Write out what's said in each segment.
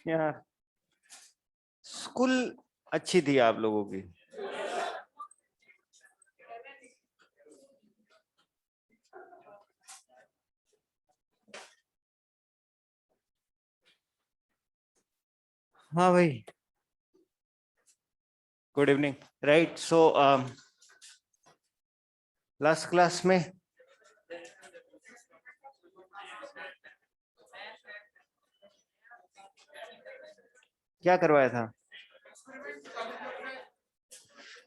यार स्कूल अच्छी थी आप लोगों की। हाँ भाई, good evening. Right, so last class में क्या करवाया था?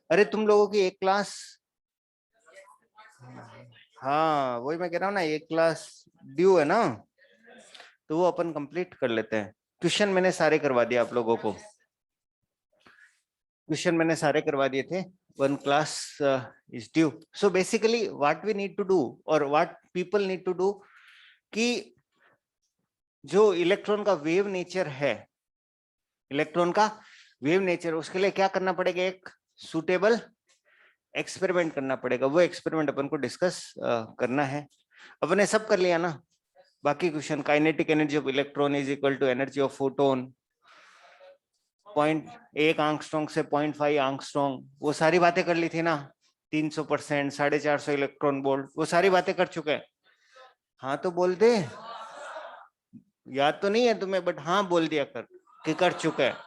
अरे तुम लोगों की एक क्लास, हाँ वही मैं कह रहा हूँ ना, एक क्लास ड्यू है ना, तो वो अपन कंप्लीट कर लेते हैं। ट्यूशन मैंने सारे करवा दिया आप लोगों को, क्वेश्चन मैंने सारे करवा दिए थे। One class is due. So basically what we need to do और what people need to do, कि जो इलेक्ट्रॉन का वेव नेचर है, इलेक्ट्रॉन का वेव नेचर, उसके लिए क्या करना पड़ेगा? एक सुटेबल एक्सपेरिमेंट करना पड़ेगा। वो एक्सपेरिमेंट अपन को डिस्कस करना है। अपन ने सब कर लिया ना बाकी question. Kinetic energy of electron is equal to energy of photon, 0.1 angstrom से 0.5 आंगस्ट्रॉन्ग, वो सारी बातें कर ली थी ना। 300%, 450 इलेक्ट्रॉन वोल्ट, वो सारी बातें कर चुके हैं। हाँ तो बोल दे, याद तो नहीं है तुम्हें, बट हाँ बोल दिया कर कि कर चुके हैं।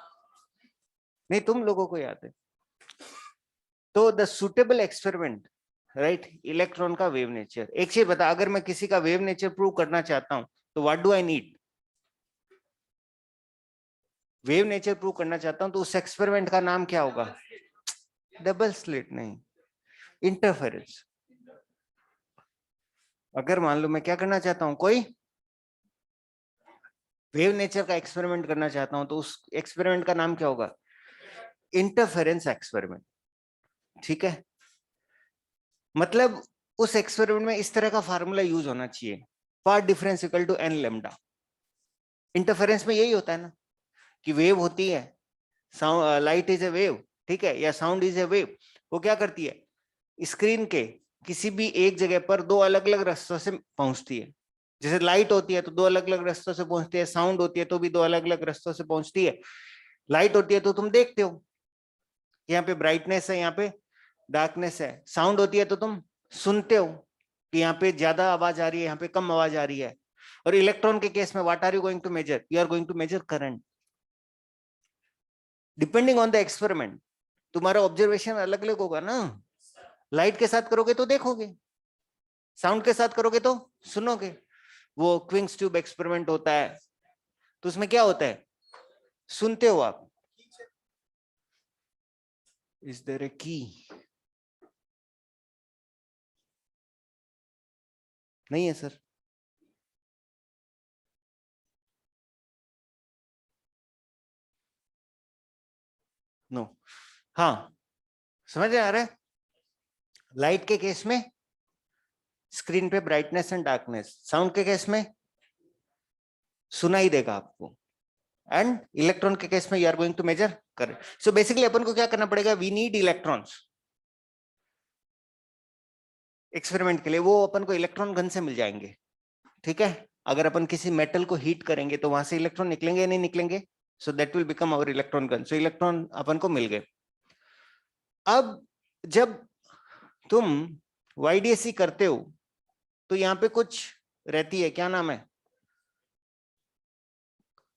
नहीं, तुम लोगों को याद है। तो the suitable experiment, right, electron का वेव नेचर। एक चीज बता, अगर मैं किसी का वेव नेचर प्रूव करना चाहता हूं तो what do I need? Wave nature prove करना चाहता हूं तो उस एक्सपेरिमेंट का नाम क्या होगा? डबल स्लिट नहीं, इंटरफेरेंस। अगर मान लो मैं क्या करना चाहता हूं, कोई वेव नेचर का एक्सपेरिमेंट करना चाहता हूं तो उस एक्सपेरिमेंट का नाम क्या होगा? Interference experiment. ठीक है, मतलब उस एक्सपेरिमेंट में इस तरह का फार्मूला यूज होना चाहिए, path difference equal to n lambda. Interference में यही होता है ना, कि वेव होती है, लाइट इज ए वेव, ठीक है, या साउंड इज ए वेव। वो क्या करती है, स्क्रीन के किसी भी एक जगह पर दो अलग अलग रास्तों से पहुंचती है। जैसे लाइट होती है तो दो अलग अलग रास्तों से पहुंचती है, साउंड होती है तो भी दो अलग अलग रास्तों से पहुंचती है। लाइट होती है तो तुम देखते हो, यहाँ पे ब्राइटनेस है, यहाँ पे डार्कनेस है। साउंड होती है तो तुम सुनते हो कि यहाँ पे ज्यादा आवाज आ रही है, यहाँ पे कम आवाज आ रही है। और इलेक्ट्रॉन के केस में what are you going to measure? You are going to measure current. Depending on the experiment तुम्हारा ऑब्जर्वेशन अलग अलग होगा ना। लाइट के साथ करोगे तो देखोगे, साउंड के साथ करोगे तो सुनोगे। वो क्विंग्स ट्यूब एक्सपेरिमेंट होता है तो उसमें क्या होता है, सुनते हो आप। इज देयर ए की? नहीं है सर। नो, हाँ समझ आ रहा है। लाइट के केस में स्क्रीन पे ब्राइटनेस एंड डार्कनेस, साउंड के केस में सुनाई देगा आपको, एंड इलेक्ट्रॉन के केस में you are going to measure कर। सो बेसिकली अपन को क्या करना पड़ेगा, वी नीड इलेक्ट्रॉन्स एक्सपेरिमेंट के लिए। वो अपन को इलेक्ट्रॉन गन से मिल जाएंगे, ठीक है। अगर अपन किसी मेटल को हीट करेंगे तो वहां से इलेक्ट्रॉन निकलेंगे या नहीं निकलेंगे? So that will become our electron gun. So electron अपन को मिल गए। अब जब तुम वाईडीएससी करते हो तो यहाँ पे कुछ रहती है, क्या नाम है,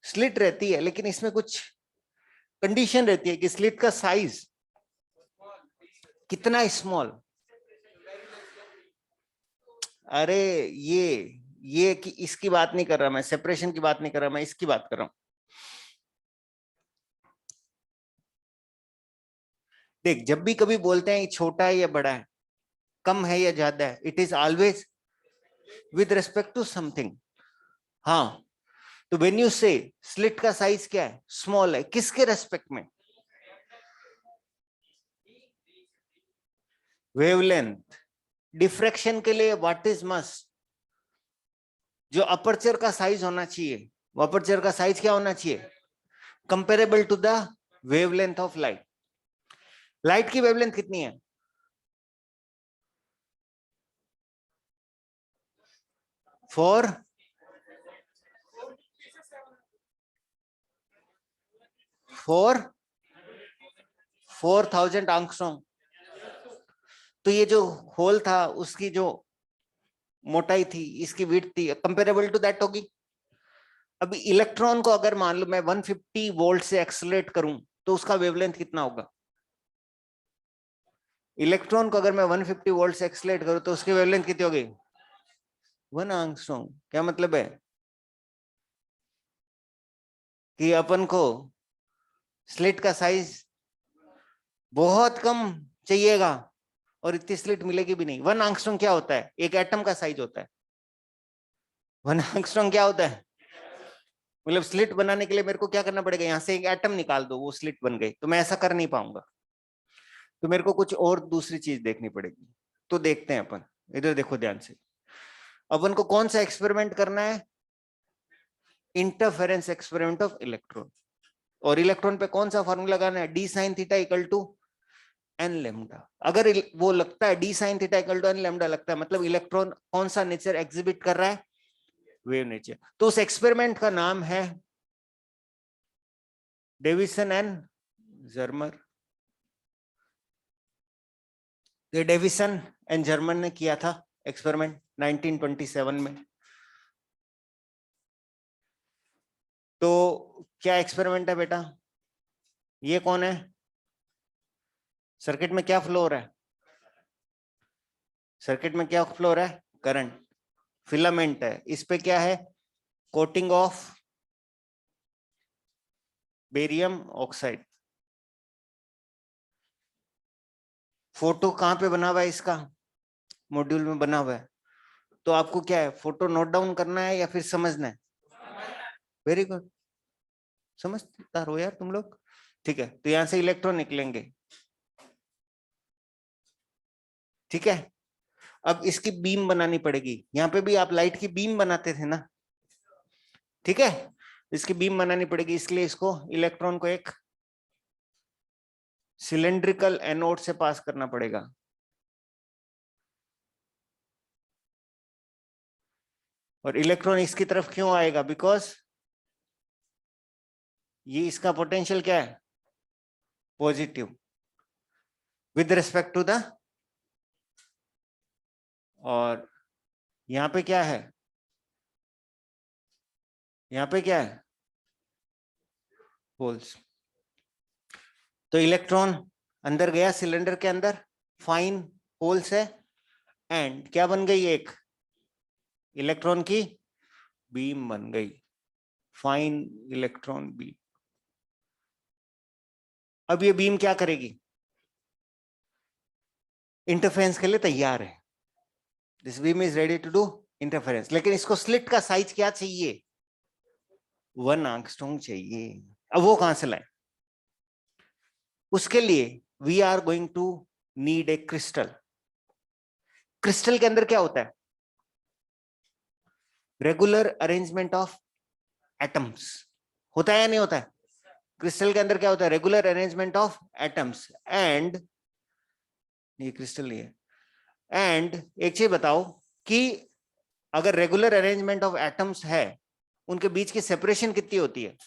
स्लिट रहती है, लेकिन इसमें कुछ कंडीशन रहती है कि स्लिट का साइज कितना स्मॉल। अरे ये कि इसकी बात नहीं कर रहा मैं, सेपरेशन की बात नहीं कर रहा मैं, इसकी बात कर रहा हूं। देख, जब भी कभी बोलते हैं छोटा है या बड़ा है, कम है या ज्यादा है, it is always with respect to something. हाँ, तो व्हेन यू से स्लिट का साइज क्या है, स्मॉल है, किसके रेस्पेक्ट में? वेवलेंथ। डिफ्रैक्शन के लिए व्हाट इज मस्ट? जो अपर्चर का साइज होना चाहिए, वो अपर्चर का साइज क्या होना चाहिए? Comparable to the wavelength of light. Light की वेवलेंथ कितनी है? 4 4000 एंगस्ट्रॉम। तो ये जो होल था उसकी जो मोटाई थी, इसकी विड्थ थी, कंपेरेबल टू दैट होगी। अभी इलेक्ट्रॉन को अगर मान लो मैं 150 वोल्ट से एक्सेलरेट करूं तो उसका वेवलेंथ कितना होगा? इलेक्ट्रॉन को अगर मैं 150 वोल्ट से एक्सेलरेट करूं तो उसकी वेवलेंथ कितनी होगी? 1 एंगस्ट्रॉम। क्या मतलब है कि अपन को स्लिट का साइज बहुत कम चाहिएगा और इतनी स्लिट मिलेगी भी नहीं। 1 एंगस्ट्रॉम क्या होता है? एक एटम का साइज होता है। 1 एंगस्ट्रॉम क्या होता है? मतलब स्लिट बनाने के लिए मेरे को क्या करना पड़ेगा? यहां से एक एटम निकाल दो, वो स्लिट बन गई। तो मैं ऐसा कर नहीं पाऊंगा, तो मेरे को कुछ और दूसरी चीज देखनी पड़ेगी। तो देखते हैं अपन, इधर देखो ध्यान से। अपन को कौन सा एक्सपेरिमेंट करना है? Interference experiment of electron. और इलेक्ट्रॉन पे कौन सा फॉर्मूला लगाना है? D sine theta equal to n lambda. अगर वो लगता है d sine theta equal to n lambda लगता है, मतलब इलेक्ट्रॉन कौन सा नेचर एग्जिबिट कर रहा है? Wave nature. तो उस एक्सपेरिमेंट का नाम है डेविसन एंड जर्मर। ये डेविसन एंड जर्मन ने किया था एक्सपेरिमेंट 1927 में। तो क्या एक्सपेरिमेंट है बेटा? ये कौन है? सर्किट में क्या फ्लो हो रहा है? सर्किट में क्या फ्लो हो रहा है? करंट। फिलामेंट है, इस पे क्या है? Coating of barium oxide. Photo कहां पे बना हुआ है इसका? मॉड्यूल में बना हुआ है। तो आपको क्या है, फोटो नोट डाउन करना है या फिर समझना है? वेरी गुड, समझदार हो यार तुम लोग। ठीक है, तो यहां से इलेक्ट्रॉन निकलेंगे। ठीक है, अब इसकी बीम बनानी पड़ेगी। यहाँ पे भी आप लाइट की बीम बनाते थे ना? ठीक है, इसकी बीम बनानी पड़ेगी। इसलिए इसको इलेक्ट्रॉन को एक सिलेंड्रिकल एनोड से पास करना पड़ेगा। और इलेक्ट्रॉन इसकी तरफ क्यों आएगा? बिकॉज ये इसका पोटेंशियल क्या है? Positive with respect to the. और यहां पे क्या है? यहां पे क्या है? होल्स। तो इलेक्ट्रॉन अंदर गया सिलेंडर के अंदर, फाइन होल्स है, एंड क्या बन गई? एक इलेक्ट्रॉन की बीम बन गई, फाइन इलेक्ट्रॉन बीम। अब ये बीम क्या करेगी? इंटरफेरेंस के लिए तैयार है। This beam is ready to do interference. लेकिन इसको स्लिट का साइज क्या चाहिए? 1 एंगस्ट्रॉम चाहिए। अब वो कहां से लाए? उसके लिए we are going to need a crystal. Crystal के अंदर क्या होता है? Regular arrangement of atoms. होता है या नहीं होता है? क्रिस्टल के अंदर क्या होता है? Regular arrangement of atoms. And ये क्रिस्टल नहीं है। एंड एक चीज बताओ कि अगर रेगुलर अरेंजमेंट ऑफ एटम्स है, उनके बीच की सेपरेशन कितनी होती है?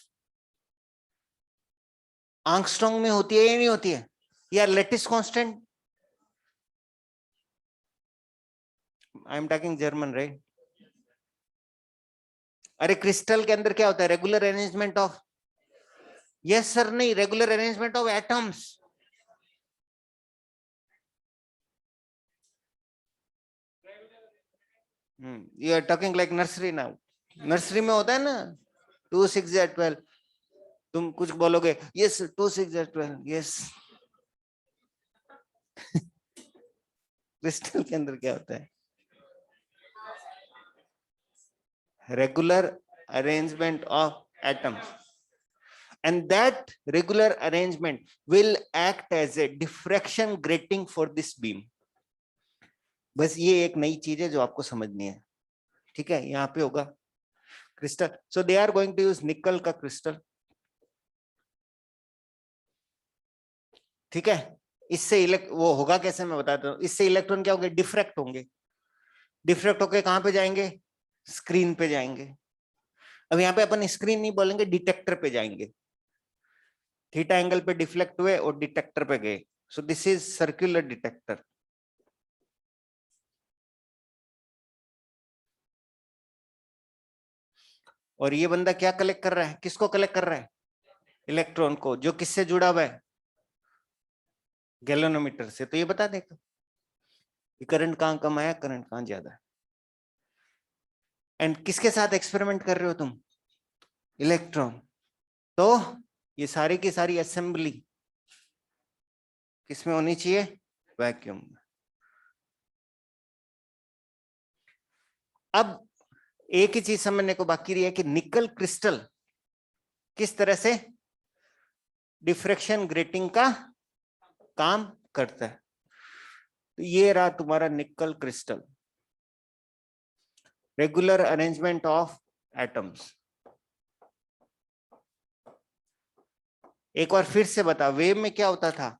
आंगस्ट्रॉन्ग में होती है या नहीं होती है? या lattice constant? I am talking Germer right? अरे क्रिस्टल के अंदर क्या होता है? Regular arrangement of. Yes sir, नहीं, regular arrangement of atoms. You are talking like nursery now. Nursery में होता है ना 2 6 या 12। तुम कुछ बोलोगे, यस 2 6 या 12, यस। क्रिस्टल के अंदर क्या होता है? Regular arrangement of atoms, and that regular arrangement will act as a diffraction grating for this beam. बस ये एक नई चीज है जो आपको समझनी है। ठीक है, यहाँ पे होगा crystal. So they are going to use nickel का क्रिस्टल। ठीक है, इससे वो होगा कैसे मैं बताता हूँ। इससे इलेक्ट्रॉन क्या होंगे? डिफ्रैक्ट होंगे। डिफ्रैक्ट होके कहां पे जाएंगे? स्क्रीन पे जाएंगे। अब यहाँ पे अपन स्क्रीन नहीं बोलेंगे, डिटेक्टर पे जाएंगे। थीटा एंगल पे डिफ्लेक्ट हुए और डिटेक्टर पे गए। So this is circular detector. और ये बंदा क्या कलेक्ट कर रहा है, किसको कलेक्ट कर रहा है, इलेक्ट्रॉन को, जो किससे जुड़ा हुआ है, गैल्वेनोमीटर से। तो ये बता देगा करंट कहां कम आया, करंट कहां ज्यादा है। एंड किसके साथ एक्सपेरिमेंट कर रहे हो तुम, इलेक्ट्रॉन। तो ये सारी की सारी असेंबली किसमें होनी चाहिए, वैक्यूम में। अब एक ही चीज समझने को बाकी रही है कि निकल क्रिस्टल किस तरह से डिफ्रैक्शन ग्रेटिंग का काम करता है। तो ये रहा तुम्हारा nickel crystal, regular arrangement of atoms. एक बार फिर से बता, वेव में क्या होता था,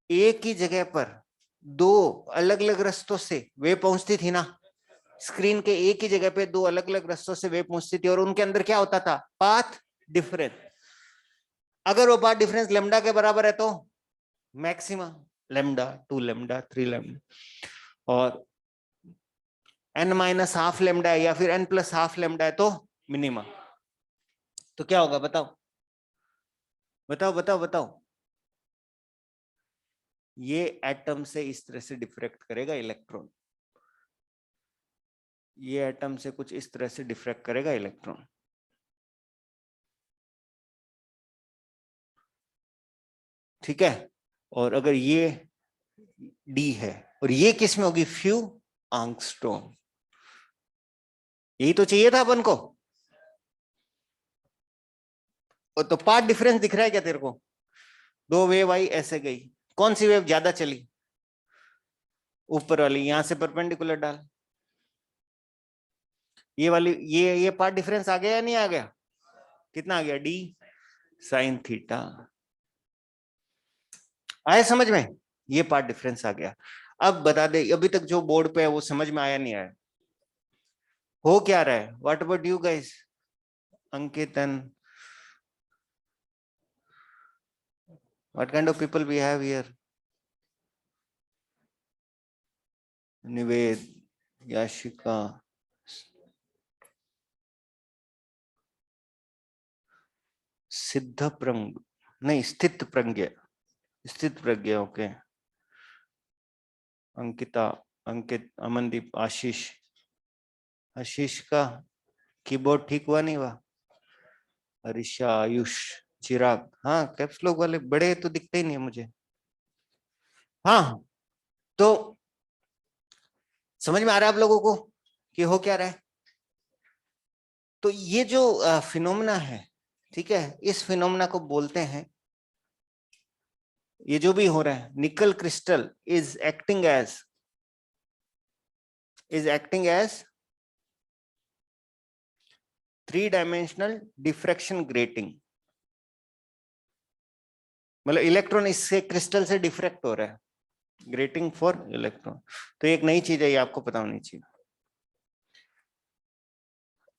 एक ही जगह पर दो अलग अलग रास्तों से वेव पहुंचती थी ना, स्क्रीन के एक ही जगह पे दो अलग अलग रास्तों से वेव पहुंचती थी, और उनके अंदर क्या होता था, पाथ डिफरेंस। अगर वो पाथ डिफरेंस लेमडा के बराबर है तो मैक्सिमा, लेमडा 2 लेमडा 3 लेमडा, और n माइनस हाफ लेमडा है या फिर n प्लस हाफ लेमडा है तो मिनिमा। तो क्या होगा बताओ बताओ बताओ बताओ, ये एटम से इस तरह से डिफ्रैक्ट करेगा इलेक्ट्रॉन, ये एटम से कुछ इस तरह से डिफ्रैक्ट करेगा इलेक्ट्रॉन। ठीक है, और अगर ये डी है और ये किस में होगी, फ्यू एंगस्ट्रॉम। यही तो चाहिए था अपन को। और तो पार्ट डिफरेंस दिख रहा है क्या तेरे को, दो वेव आई ऐसे गई, कौन सी वेव ज्यादा चली, ऊपर वाली, यहां से परपेंडिकुलर डाल, ये वाली, ये पार्ट डिफरेंस आ गया या नहीं आ गया, कितना आ गया, डी साइन थीटा। आया समझ में, ये पार्ट डिफरेंस आ गया। अब बता दे, अभी तक जो बोर्ड पे है वो समझ में आया नहीं आया, हो क्या रहा है, what about you guys, Ankit and what kind of people we have here, निवेद, Yashika, सिद्ध प्रज्ञ, नहीं स्थित प्रज्ञ, स्थित प्रज्ञ, ओके, अंकिता, अंकित, अमनदीप, आशीष, आशीष का कीबोर्ड ठीक हुआ नहीं हुआ, हरीशा, आयुष, चिराग, हाँ कैप्स लॉक वाले बड़े तो दिखते ही नहीं है मुझे। हाँ, तो समझ में आ रहा है आप लोगों को कि हो क्या रहा है। तो ये जो फिनोमेना है, ठीक है, इस फिनोमेना को बोलते हैं, ये जो भी हो रहा है, nickel crystal is acting as three dimensional diffraction grating. मतलब इलेक्ट्रॉन इससे क्रिस्टल से डिफ्रैक्ट हो रहा है, ग्रेटिंग फॉर इलेक्ट्रॉन। तो एक नई चीज है, ये आपको पता होनी चाहिए।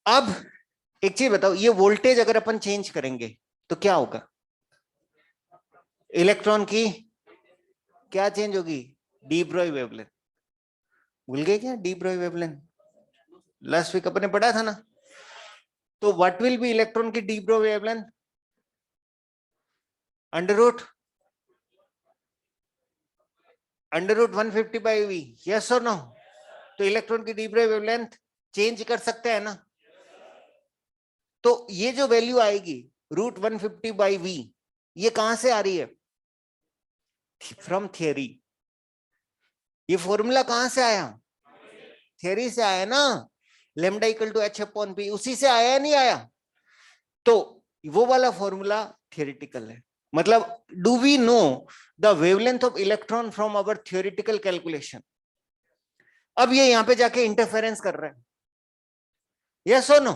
अब एक चीज बताओ, ये वोल्टेज अगर अपन चेंज करेंगे तो क्या होगा, इलेक्ट्रॉन की क्या चेंज होगी, डी ब्रोई वेवलेंथ। भूल गए क्या de Broglie wavelength, last week अपने पढ़ा था ना। तो व्हाट विल बी इलेक्ट्रॉन की de Broglie wavelength, under root 150 by V, yes और नो। तो इलेक्ट्रॉन की डी ब्रोई वेवलेंथ चेंज कर सकते हैं ना। तो ये जो वैल्यू आएगी √150 बाई वी, ये कहां से आ रही है, फ्रॉम थियरी। ये फॉर्मूला कहां से आया, थियरी से आया ना, lambda equal to h upon p, उसी से आया नहीं आया। तो वो वाला फॉर्मूला थियोरिटिकल है। मतलब do we know the wavelength of electron from our theoretical calculation. अब ये यहां पे जाके इंटरफेरेंस कर रहा है, यस और नो।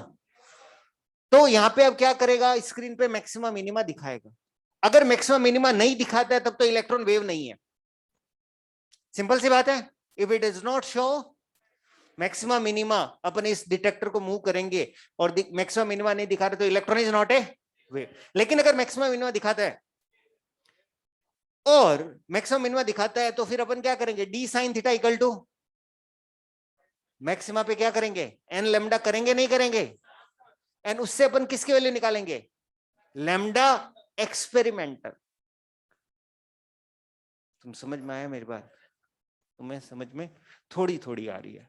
तो यहां पे अब क्या करेगा, स्क्रीन पे मैक्सिमा मिनिमा दिखाएगा। अगर मैक्सिमा मिनिमा नहीं दिखाता है तब तो इलेक्ट्रॉन वेव नहीं है, सिंपल सी बात है। If it is not show maxima minima, अपन इस डिटेक्टर को मूव करेंगे और मैक्सिमा मिनिमा नहीं दिखा रहे तो electron is not a wave. लेकिन अगर मैक्सिमम मिनिमम दिखाता है और मैक्सिमम मिनिमम दिखाता है तो फिर अपन क्या करेंगे, d sine theta equal to maxima पे क्या करेंगे, एन लेमडा करेंगे, नहीं करेंगे? एंड उससे अपन किसकी वैल्यू निकालेंगे, लेमडा एक्सपेरिमेंटल। तुम समझ में आया मेरी बात? तुम्हें समझ में थोड़ी थोड़ी आ रही है।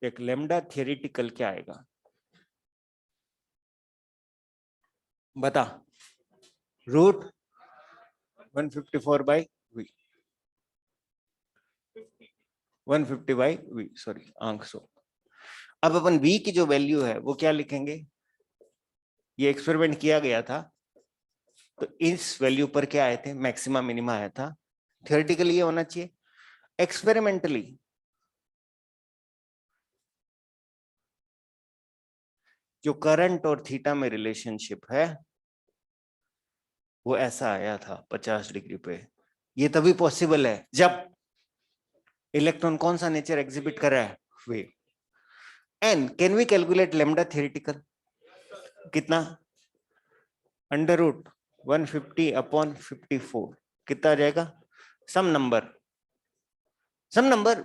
एक लेमडा थियोरेटिकल क्या आएगा बता, root 154 by V, 150 by V, sorry आंक सो। अब अपन v की जो वैल्यू है वो क्या लिखेंगे, ये एक्सपेरिमेंट किया गया था तो इस वैल्यू पर क्या आए थे, मैक्सिमा मिनिमा आया था। थियोरेटिकली ये होना चाहिए, एक्सपेरिमेंटली जो करंट और थीटा में रिलेशनशिप है वो ऐसा आया था 50 डिग्री पे। ये तभी पॉसिबल है जब इलेक्ट्रॉन कौन सा नेचर एग्जिबिट कर रहा है, wave. And can we calculate lambda theoretical, कितना, अंडर रूट 150 अपॉन 54, कितना आ जाएगा, some number, some number.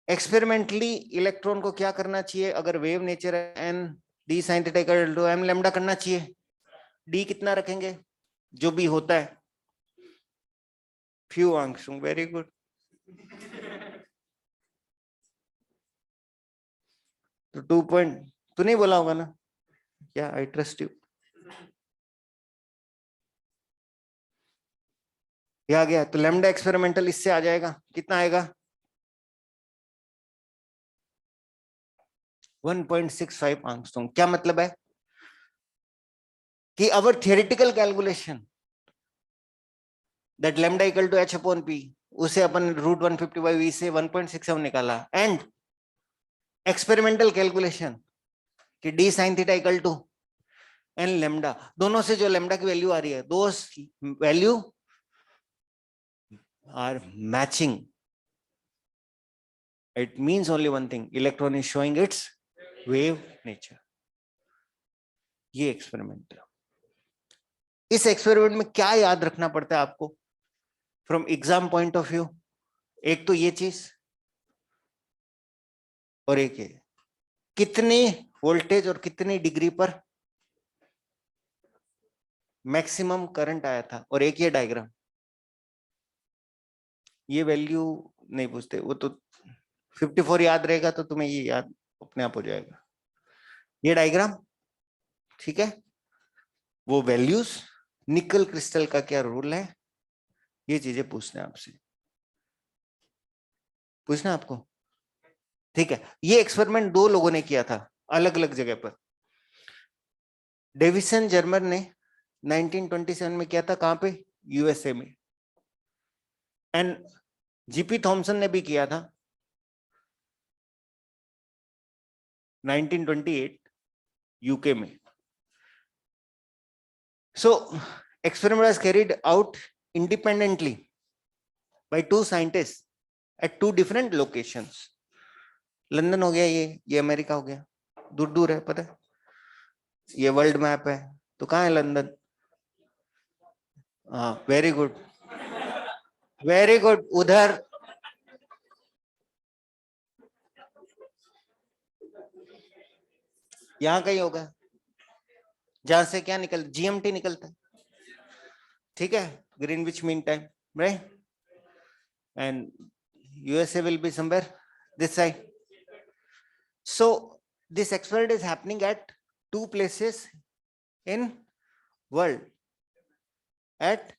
Experimentally electron को क्या करना चाहिए, अगर wave nature n d sine theta equal to m lambda करना चाहिए। डी कितना रखेंगे, जो भी होता है, फ्यू आंसू, वेरी गुड। तो 2 पॉइंट तू नहीं बोला होगा ना, क्या, आई ट्रस्ट यू। ये आ गया, तो लेमडा एक्सपेरिमेंटल इससे आ जाएगा, कितना आएगा, 1.65 आंगस्ट्रॉम। क्या मतलब है कि our theoretical calculation that lambda equal to h upon p, उसे अपन रूट 150 बाई वी से 1.67 निकाला, एंड एक्सपेरिमेंटल कैलकुलेशन कि d sine theta equal to n lambda, दोनों से जो लेमडा की वैल्यू आ रही है, those value are matching. It means only one thing, electron is showing its wave nature. ये एक्सपेरिमेंट है। इस एक्सपेरिमेंट में क्या याद रखना पड़ता है आपको from exam point of view, एक तो ये चीज और एक है कितनी वोल्टेज और कितनी डिग्री पर मैक्सिमम करंट आया था, और एक ये डायग्राम। ये वैल्यू नहीं पूछते, वो तो 54 याद रहेगा तो तुम्हें ये याद अपने आप हो जाएगा, ये डायग्राम, ठीक है। वो वैल्यूज, निकल क्रिस्टल का क्या रूल है, ये चीजें पूछना है आपसे, पूछना आपको, ठीक है। ये एक्सपेरिमेंट दो लोगों ने किया था अलग अलग जगह पर। डेविसन जर्मन ने 1927 में किया था, कहां पे, यूएसए में। एंड जीपी थॉमसन ने भी किया था 1928 यूके में। So experiment was carried out independently by two scientists at two different locations. London हो गया, ये अमेरिका हो गया, दूर दूर है पता है, ये वर्ल्ड मैप है, तो कहाँ है लंदन, हाँ वेरी गुड, वेरी गुड, उधर यहाँ कहीं होगा जहां से क्या निकल, जीएमटी निकलता है, ठीक है, Greenwich mean time, right, and USA will be somewhere this side. So this experiment is happening at two places in world at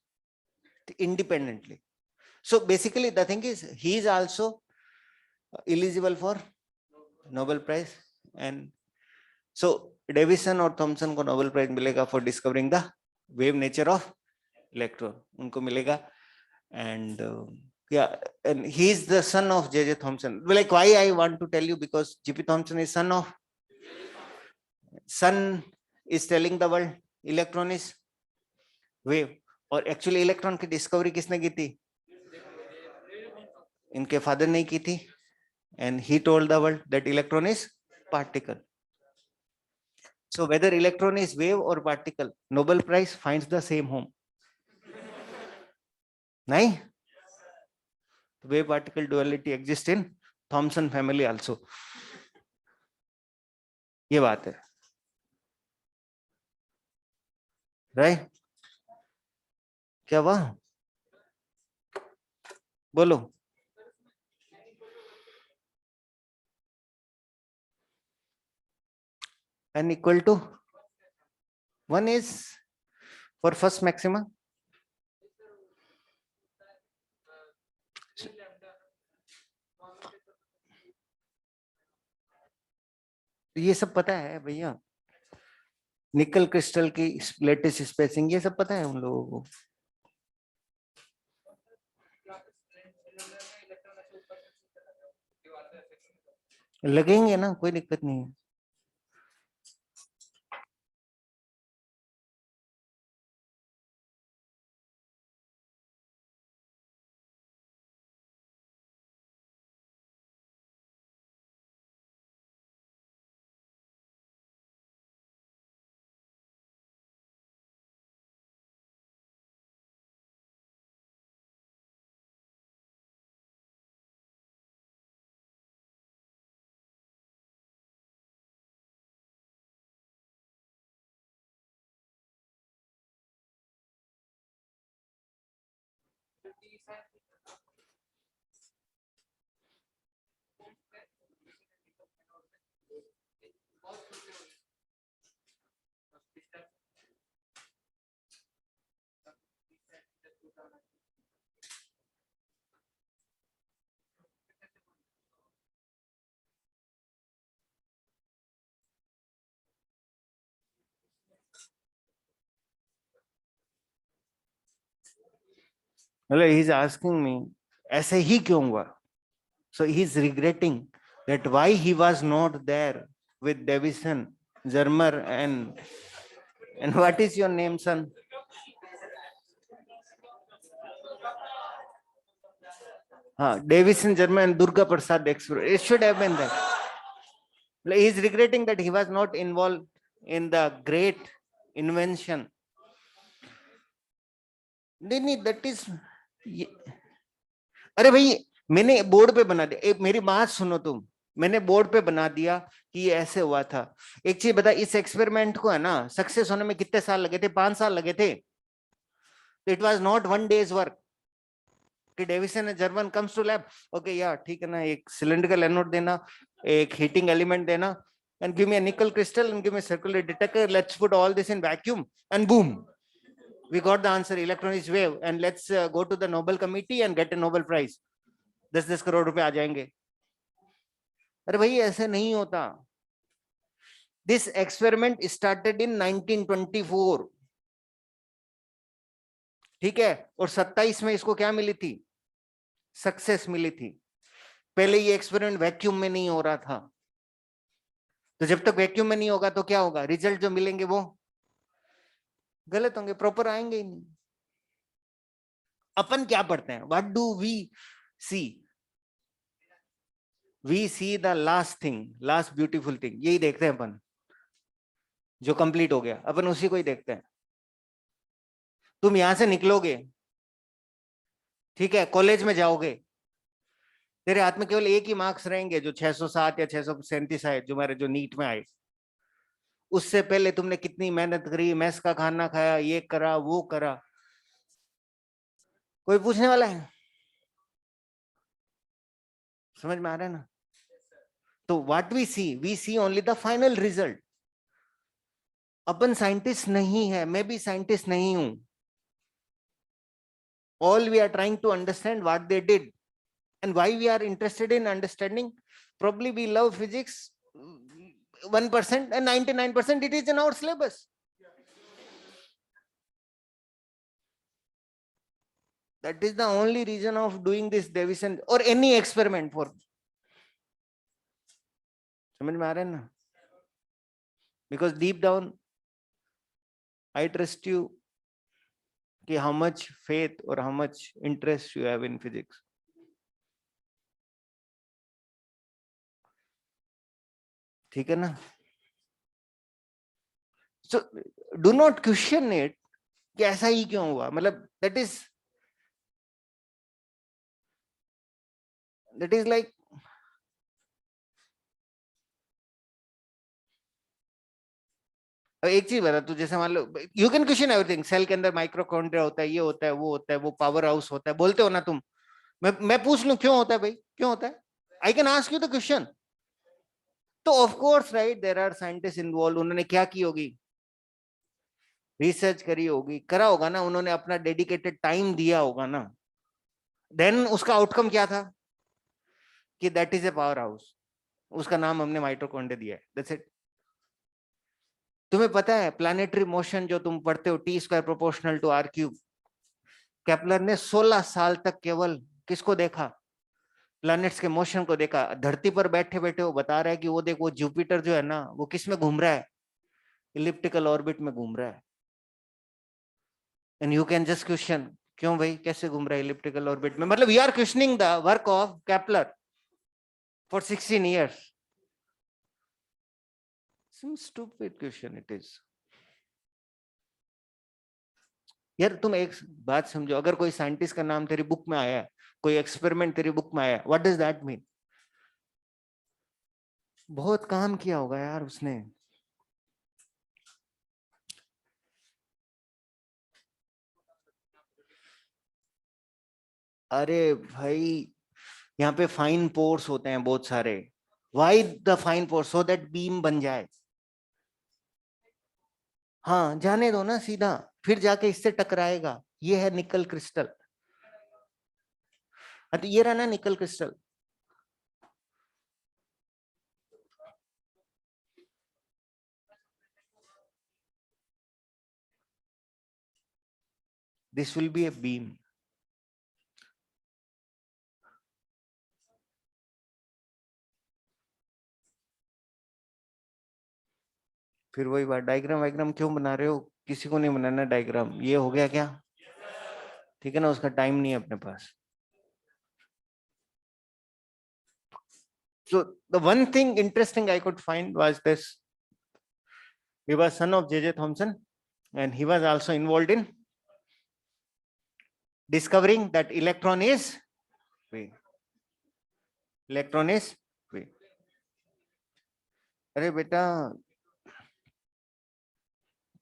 independently. So basically the thing is he is also eligible for Nobel Prize, and so Davison और Thompson को Nobel Prize मिलेगा for discovering the wave nature of electron, उनको मिलेगा. And yeah, and he is the son of J.J. Thomson. Like why I want to tell you, because J.P. Thomson is son of, sun is telling the world electron is wave, और actually electron की discovery किसने की थी, इनके father ने की थी. And he told the world that electron is particle. So whether electron is wave or particle, Nobel Prize finds the same home. नहीं? Wave particle duality exists in Thomson family also. ये बात है, right? क्या हुआ? बोलो. N equal to 1 is for first maxima. ये सब पता है भैया, निकल क्रिस्टल की लेटेस्ट स्पेसिंग, ये सब पता है उन लोगों को. लगेंगे ना, कोई दिक्कत नहीं है. मतलब he is asking me, ऐसे ही क्यों हुआ? So he is regretting that why he was not there with Davison, Zermer, and what is your name, son? हाँ, Davison, Zermer, and Durga Prasad. It should have been there. He is regretting that he was not involved in the great invention. नहीं, that is. अरे भाई, मैंने board पे बना दिया. मेरी बात सुनो तुम. मैंने बोर्ड पे बना दिया कि ये ऐसे हुआ था. एक चीज बता, इस एक्सपेरिमेंट को है ना सक्सेस होने में कितने साल लगे थे? 5 साल लगे थे. It was not 1 days work कि Davisson and Germer comes to lab, okay या ठीक है ना, एक सिलिंड्रिकल एनोड देना, एक हीटिंग एलिमेंट देना, and give me a nickel crystal and give me a circular detector, let's put all this in vacuum and boom, we got the answer, electron is wave, and let's go to the Nobel committee and get a Nobel Prize. 10-10 crore रुपए आ जाएंगे. अरे भाई ऐसे नहीं होता. This experiment started in 1924. ठीक है, और 27 में इसको क्या मिली थी? सक्सेस मिली थी. पहले ये एक्सपेरिमेंट वैक्यूम में नहीं हो रहा था. तो जब तक वैक्यूम में नहीं होगा तो क्या होगा? रिजल्ट जो मिलेंगे वो गलत होंगे, प्रॉपर आएंगे ही नहीं. अपन क्या पढ़ते हैं? What do we see? We see the last thing, last beautiful thing. यही देखते हैं अपन, जो कंप्लीट हो गया अपन उसी को ही देखते हैं. तुम यहां से निकलोगे, ठीक है, कॉलेज में जाओगे, तेरे हाथ में केवल एक ही मार्क्स रहेंगे जो 607 या 637 आए, जो मेरे जो नीट में आए. उससे पहले तुमने कितनी मेहनत करी, मेस का खाना खाया, ये करा वो करा, कोई पूछने वाला है? समझ में आ रहा है ना? तो what we see only the final result. अपन साइंटिस्ट नहीं है, मैं भी साइंटिस्ट नहीं हूं. All we are trying to understand what they did and why we are interested in understanding. Probably we love physics 1% and 99% it is in our syllabus. That is the only reason of doing this Davison or any experiment for. समझ में आ रहा है ना? Because deep down I trust you कि how much faith or how much interest you have in physics. ठीक है ना? So do not question it कि ऐसा ही क्यों हुआ, मतलब दैट इज लाइक एक चीज बता तू, जैसे मान लो you can question everything, cell के अंदर माइक्रोकॉन्ड्रिया होता है, ये होता है, वो होता है, वो पावर हाउस होता है, बोलते हो ना तुम। मैं पूछ लूं क्यों होता है भाई, क्यों होता है, I can ask you the question. तो of course right, there are scientist involve, उन्होंने क्या की होगी, रिसर्च करी होगी, करा होगा ना, उन्होंने अपना डेडिकेटेड टाइम दिया होगा ना, देन उसका आउटकम क्या था कि that is a power house, उसका नाम हमने माइटोकॉन्ड्रिया दिया है, दैट्स इट। तुम्हें पता है प्लानिटरी मोशन जो तुम पढ़ते हो, T square proportional to r cube, Kepler ने 16 साल तक केवल किसको देखा, प्लैनेट्स के मोशन को देखा। धरती पर बैठे बैठे वो बता रहा है कि वो देख, वो जुपिटर जो है ना, वो किस में घूम रहा है, इलिप्टिकल ऑर्बिट में घूम रहा है। And you can just question, क्यों भाई, कैसे घूम रहा है इलिप्टिकल ऑर्बिट में, मतलब you are questioning the work of Kepler for 16 years. Some stupid question it is. यार तुम एक बात समझो, अगर कोई साइंटिस्ट का नाम तेरी बुक में आया है, कोई एक्सपेरिमेंट तेरी बुक में आया है, व्हाट डज दैट मीन, बहुत काम किया होगा यार उसने। अरे भाई, यहाँ पे फाइन पोर्स होते हैं बहुत सारे, why the fine pores, so that beam बन जाए। हाँ जाने दो ना सीधा, फिर जाके इससे टकराएगा, ये है निकल क्रिस्टल। तो ये रहा ना nickel crystal, this will B a beam. फिर वही बात, डायग्राम वाइग्राम क्यों बना रहे हो, किसी को नहीं बनाना डायग्राम, ये हो गया क्या, ठीक है ना, उसका टाइम नहीं है अपने पास। So the one thing interesting I could find was this: he was son of J.J. Thomson, and he was also involved in discovering that electron is wave. Electron is wave. अरे बेटा,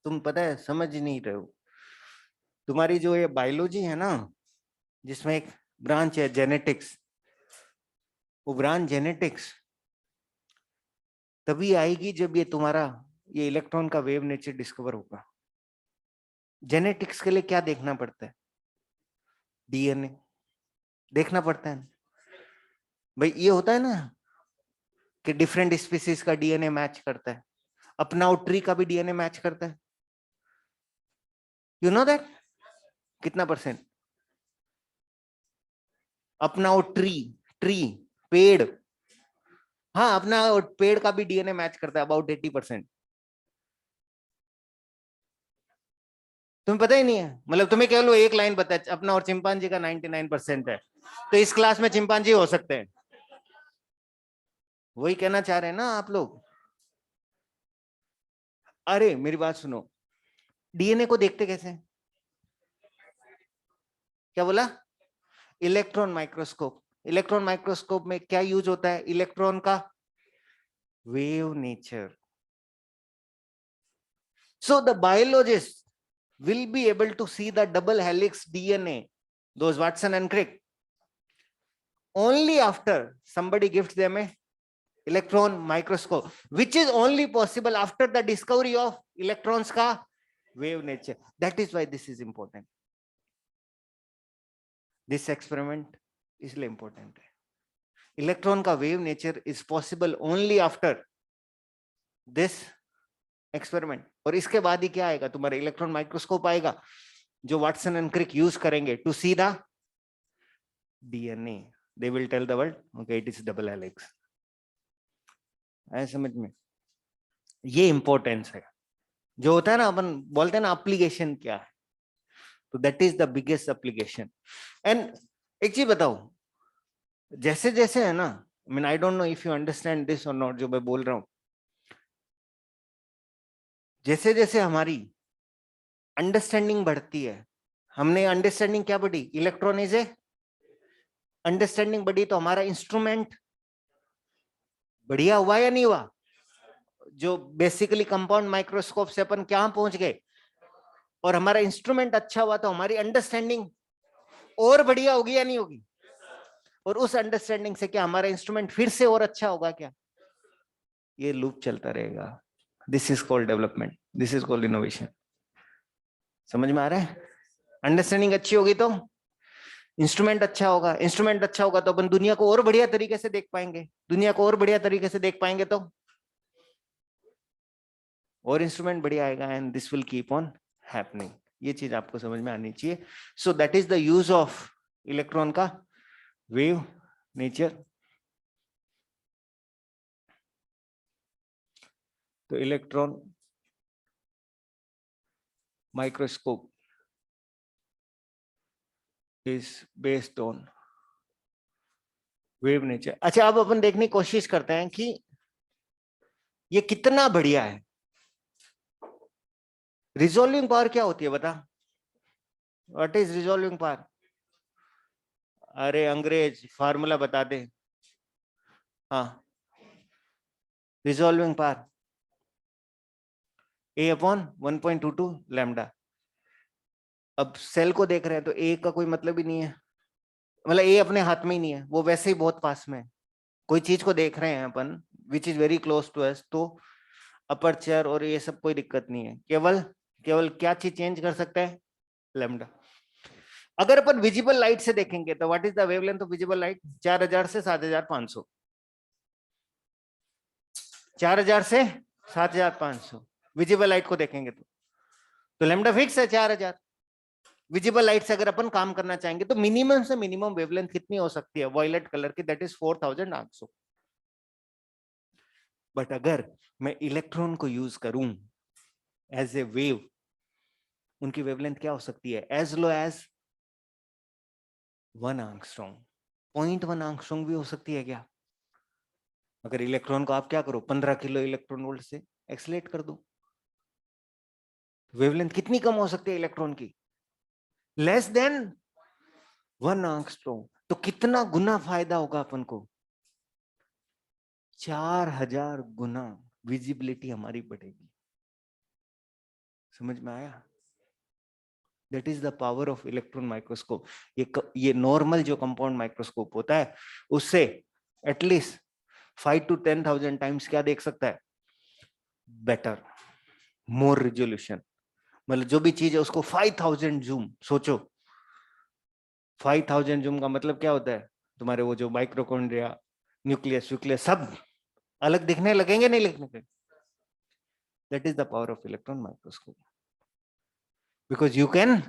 तुम पता है समझ ही नहीं रहे हो, तुम्हारी जो ये बायोलॉजी है ना, जिसमें एक ब्रांच है जेनेटिक्स, वो ब्रांच जेनेटिक्स तभी आएगी जब ये तुम्हारा ये इलेक्ट्रॉन का वेव नेचर डिस्कवर होगा। जेनेटिक्स के लिए क्या देखना पड़ता है, डीएनए देखना पड़ता है भाई। ये होता है ना कि डिफरेंट स्पीसीज का डीएनए मैच करता है, अपना ट्री का भी डीएनए मैच करता है, यू नो दैट, कितना परसेंट, अपना ट्री, ट्री पेड़, हाँ अपना पेड़ का भी डीएनए मैच करता है अबाउट 80%। तुम्हें पता ही नहीं है, मतलब तुम्हें केवल एक लाइन पता है, अपना और चिंपांजी का 99% है, तो इस क्लास में चिंपांजी हो सकते हैं। वही कहना चाह रहे हैं ना आप लोग। अरे मेरी बात सुनो, डीएनए को देखते कैसे हैं? क्या बोला, इलेक्ट्रॉन माइक्रोस्कोप। इलेक्ट्रॉन माइक्रोस्कोप में क्या यूज होता है, इलेक्ट्रॉन का wave nature. So the biologist will be able to see the double helix DNA, those Watson and Crick, only after somebody gives them a electron microscope, which is only possible after the discovery of electrons ka wave nature. That is why this is important. This experiment is really important. Electron ka wave nature is possible only after this experiment, और इसके बाद ही क्या आएगा, तुम्हारा electron microscope आएगा, जो Watson and Crick use करेंगे to see the DNA. They will tell the world okay it is double helix. है समझ में, ये इंपॉर्टेंस है। जो होता है ना, अपन बोलते हैं ना एप्लीकेशन क्या है, तो that is the biggest application. And एक चीज बताओ, जैसे जैसे है ना, I mean I don't know if you understand this और नॉट, जो मैं बोल रहा हूं, जैसे जैसे हमारी अंडरस्टैंडिंग बढ़ती है, हमने अंडरस्टैंडिंग क्या बढ़ी, इलेक्ट्रॉन इज ए, अंडरस्टैंडिंग बढ़ी तो हमारा इंस्ट्रूमेंट बढ़िया हुआ या नहीं हुआ? जो बेसिकली कंपाउंड माइक्रोस्कोप से अपन क्या पहुंच गए, और हमारा इंस्ट्रूमेंट अच्छा हुआ तो हमारी अंडरस्टैंडिंग और बढ़िया होगी या नहीं होगी? और उस अंडरस्टैंडिंग से क्या हमारा इंस्ट्रूमेंट फिर से और अच्छा होगा क्या? ये लूप चलता रहेगा। This is called development, this is called innovation. समझ में आ रहा है? अंडरस्टैंडिंग अच्छी होगी तो इंस्ट्रूमेंट अच्छा होगा, इंस्ट्रूमेंट अच्छा होगा तो अपन दुनिया को और बढ़िया तरीके से देख पाएंगे, दुनिया को और बढ़िया तरीके से देख पाएंगे तो और इंस्ट्रूमेंट बढ़िया आएगा, and this will keep on happening. ये चीज आपको समझ में आनी चाहिए। So that is the use of electron का वेव नेचर। तो electron microscope is based on wave nature. अच्छा, अब अपन देखने की कोशिश करते हैं कि ये कितना बढ़िया है। रिजोल्विंग पावर क्या होती है बता, व्हाट इज रिजोल्विंग पावर? अरे अंग्रेज, फार्मूला बता दे। हाँ, रिजोल्विंग पावर ए अपॉन 1.22 लैम्डा। अब सेल को देख रहे हैं तो ए का कोई मतलब ही नहीं है, मतलब ए अपने हाथ में ही नहीं है, वो वैसे ही बहुत पास में है। कोई चीज को देख रहे हैं अपन which is very close to us, तो अपर्चर और ये सब कोई दिक्कत नहीं है, केवल केवल क्या चीज चेंज कर सकता है, लैम्डा। अगर अपन विजिबल लाइट से देखेंगे तो what is the wavelength of visible light? 4000 से 7500, 4000 से 7500 विजिबल लाइट को देखेंगे तो लैम्डा फिक्स है 4000। विजिबल लाइट से अगर अपन काम करना चाहेंगे तो मिनिमम से मिनिमम वेवलेंथ कितनी हो सकती है वॉयलेट कलर की? दैट इज 4000 आंसो। बट अगर मैं इलेक्ट्रॉन को यूज करूं एज ए वेव, उनकी वेवलेंथ क्या हो सकती है? As low as 1 angstrom, 0.1 angstrom भी हो सकती है क्या? अगर इलेक्ट्रॉन को आप क्या करो, 15 किलो इलेक्ट्रॉन वोल्ट से एक्सलेट कर दो, वेवलेंथ कितनी कम हो सकती है इलेक्ट्रॉन की? Less than 1 angstrom. तो कितना गुना फायदा होगा अपन को? 4000 गुना विजिबिलिटी हमारी बढ़ेगी। समझ में आया? That is the power of electron microscope. ये नॉर्मल जो कंपाउंड माइक्रोस्कोप होता है उससे एटलीस्ट 5 to 10,000 टाइम्स क्या देख सकता है, बेटर, मोर रिजोल्यूशन। मतलब जो भी चीज है उसको 5000 जूम, सोचो 5000 जूम का मतलब क्या होता है, तुम्हारे वो जो माइक्रोकॉन्ड्रिया, न्यूक्लियस व्यूक्लियस सब अलग दिखने लगेंगे, नहीं लगने? That is the power of electron microscope, because you can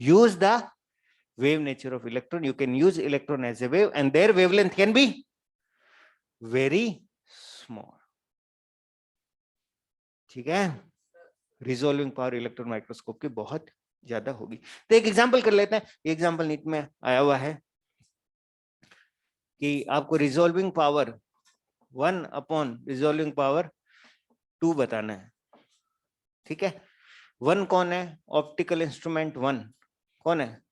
use the wave nature of electron. You can use electron as a wave and their wavelength can be very small. ठीक है? Resolving power electron microscope की बहुत ज्यादा होगी। तो एक example कर लेते हैं, एग्जांपल नीट में आया हुआ है कि आपको resolving power 1 upon resolving power 2 बताना है। ठीक है? 1 कौन है? ऑप्टिकल इंस्ट्रूमेंट 1 कौन है?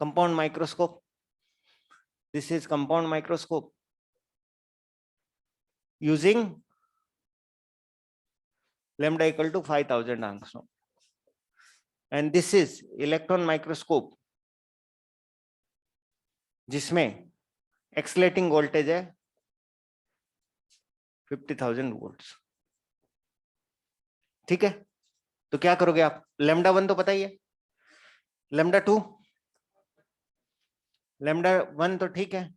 Compound microscope. This is compound microscope using lambda equal to 5000 angstrom, and this is electron microscope जिसमें एक्सलेटिंग वोल्टेज है 50,000 वोल्ट्स। ठीक है? तो क्या करोगे आप? लैम्डा 1 तो पता ही है, लैम्डा 2, लैम्डा 1 तो ठीक है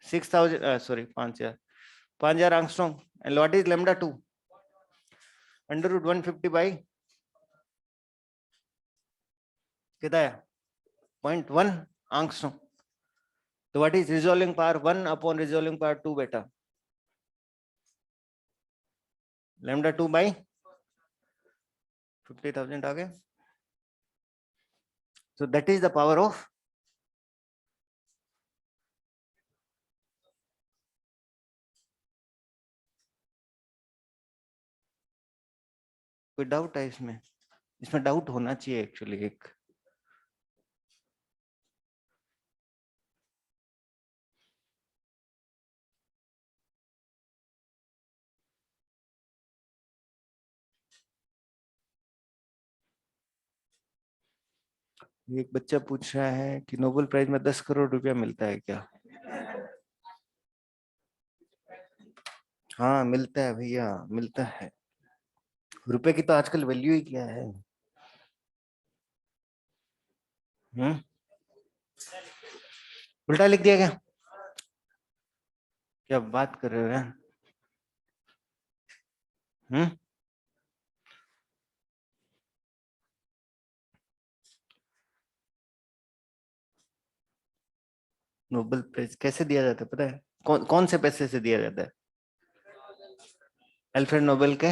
6000 sorry 5000 angstrom, and what is lambda 2? Under root 150 by कितना है? 0.1 एंगस्ट्रॉम। तो what is resolving power 1 upon resolving power 2 बेटा? लैम्डा 2 बाई 50,000 आ गया। So that is the power of कोई डाउट है इसमें? इसमें डाउट होना चाहिए एक्चुअली एक। एक बच्चा पूछ रहा है कि नोबेल प्राइज में 10 करोड़ रुपया मिलता है क्या? हाँ मिलता है भैया, मिलता है। रुपए की तो आजकल वैल्यू ही क्या है। हम्म। उल्टा लिख दिया क्या? क्या बात कर रहे हो यार? हम्म। नोबेल प्राइज कैसे दिया जाता है पता है? कौन कौन से पैसे से दिया जाता है? अल्फ्रेड नोबेल के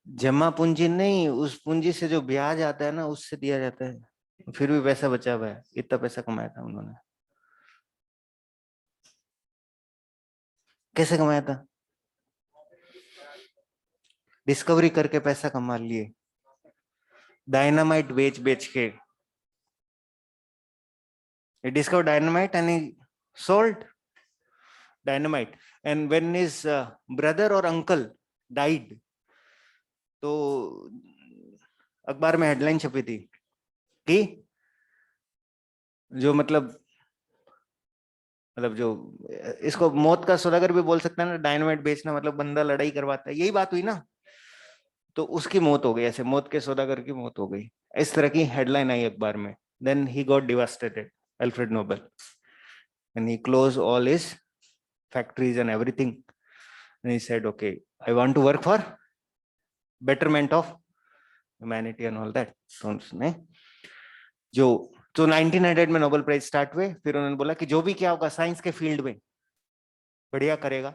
जमा पूंजी नहीं, उस पूंजी से जो ब्याज आता है ना, उससे दिया जाता है। फिर भी पैसा बचा हुआ है, इतना पैसा कमाया था उन्होंने। कैसे कमाया था? डिस्कवरी करके पैसा कमा लिए, डायनामाइट बेच बेच के। He discovered dynamite and he sold dynamite. And when his brother or uncle died, तो अखबार में हेडलाइन छपी थी कि जो मतलब जो इसको मौत का सौदागर भी बोल सकते हैं ना, डायनामाइट बेचना मतलब बंदा लड़ाई करवाता है, यही बात हुई ना। तो उसकी मौत हो गई, ऐसे मौत के सौदागर की मौत हो गई, इस तरह की हेडलाइन आई अखबार में। Then he got devastated, Alfred Nobel, and he close all his factories and everything, and he said okay, I want to work for betterment of humanity and all that. तो उसने जो तो 1900 में नोबेल प्राइज स्टार्ट हुए, फिर उन्होंने बोला कि जो भी क्या होगा साइंस के फील्ड में बढ़िया करेगा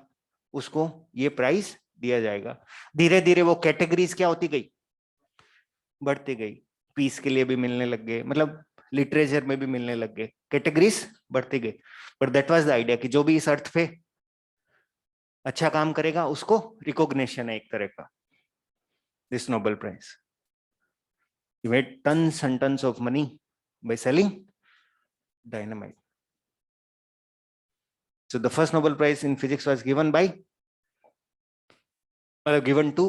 उसको ये प्राइज दिया जाएगा। धीरे धीरे वो कैटेगरीज क्या होती गई, बढ़ती गई। पीस के लिए भी मिलने लग गए, मतलब लिटरेचर में भी मिलने लग गए, कैटेगरीज बढ़ती गई। But that was the idea कि जो भी इस अर्थ पे अच्छा काम करेगा उसको रिकॉग्निशन है एक तरह का, this Nobel prize. He made tons and tons of money by selling dynamite. So the first Nobel Prize in physics was given to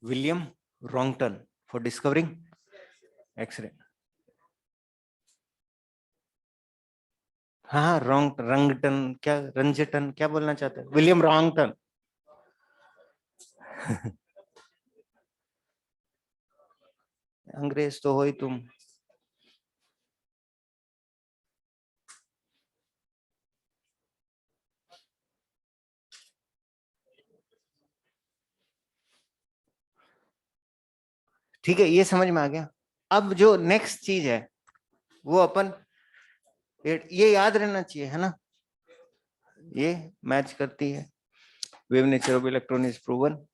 William Wrongton for discovering X-ray. हाँ रंगटन, क्या रंजटन क्या बोलना चाहते हैं? विलियम रॉन्गटन। अंग्रेज तो हो ही तुम। ठीक है, ये समझ में आ गया। अब जो नेक्स्ट चीज है वो अपन, ये याद रहना चाहिए है ना, ये मैच करती है। Wave nature of electron is proven.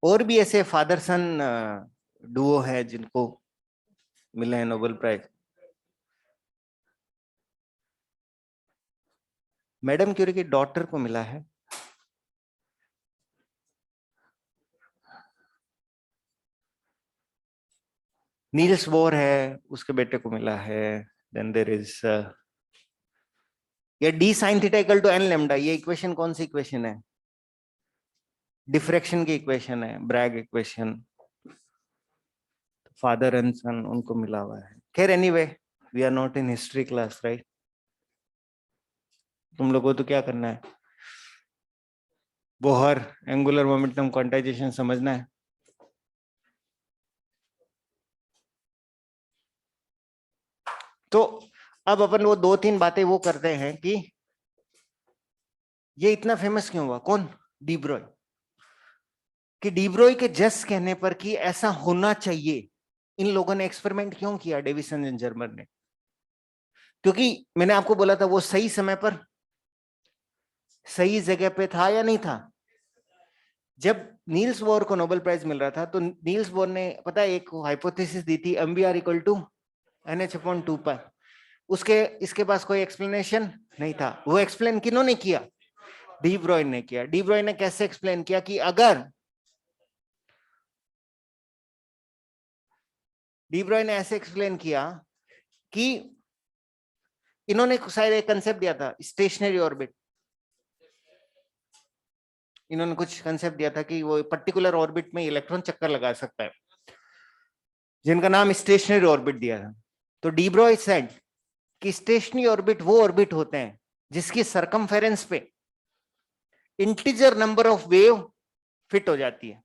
और भी ऐसे फादर सन डुओ है जिनको मिले हैं नोबेल प्राइज। मैडम क्यूरी की डॉटर को मिला है, नील्स बोर है उसके बेटे को मिला है। देन देयर इज ये d sine theta equal to n lambda, ये इक्वेशन कौन सी इक्वेशन है? डिफ्रैक्शन की इक्वेशन है, Bragg equation. Father and son उनको मिला हुआ है। खैर anyway, we are not in history class right. तुम लोगों को तो क्या करना है, बोहर एंगुलर मोमेंटम क्वांटाइजेशन समझना है। तो अब अपन वो दो तीन बातें वो करते हैं कि ये इतना फेमस क्यों हुआ, कौन? डीब्रॉय। कि डीब्रॉय के जस्ट कहने पर कि ऐसा होना चाहिए, इन लोगों ने एक्सपेरिमेंट क्यों किया, डेविसन एंड जर्मर ने? क्योंकि मैंने आपको बोला था वो सही समय पर सही जगह पे था या नहीं था। जब नील्स बोर को नोबेल प्राइज मिल रहा था तो नील्स बोर ने पता है एक हाइपोथेसिस दी थी, mvr equal to nh upon 2 pi. उसके इसके पास कोई एक्सप्लेनेशन नहीं था। वो एक्सप्लेन किन्होंने किया? डी ब्रॉय ने किया। डी ब्रॉय ने कैसे एक्सप्लेन किया कि अगर डी ब्रॉय ने ऐसे एक्सप्लेन किया कि इन्होंने शायद एक कंसेप्ट दिया था स्टेशनरी ऑर्बिट। इन्होंने कुछ कंसेप्ट दिया था कि वो पर्टिकुलर ऑर्बिट में इलेक्ट्रॉन चक्कर लगा सकता है, जिनका नाम स्टेशनरी ऑर्बिट दिया था। तो डी ब्रॉय सेड कि स्टेशनरी ऑर्बिट वो ऑर्बिट होते हैं जिसकी सरकमफेरेंस पे integer number of wave fit हो जाती है।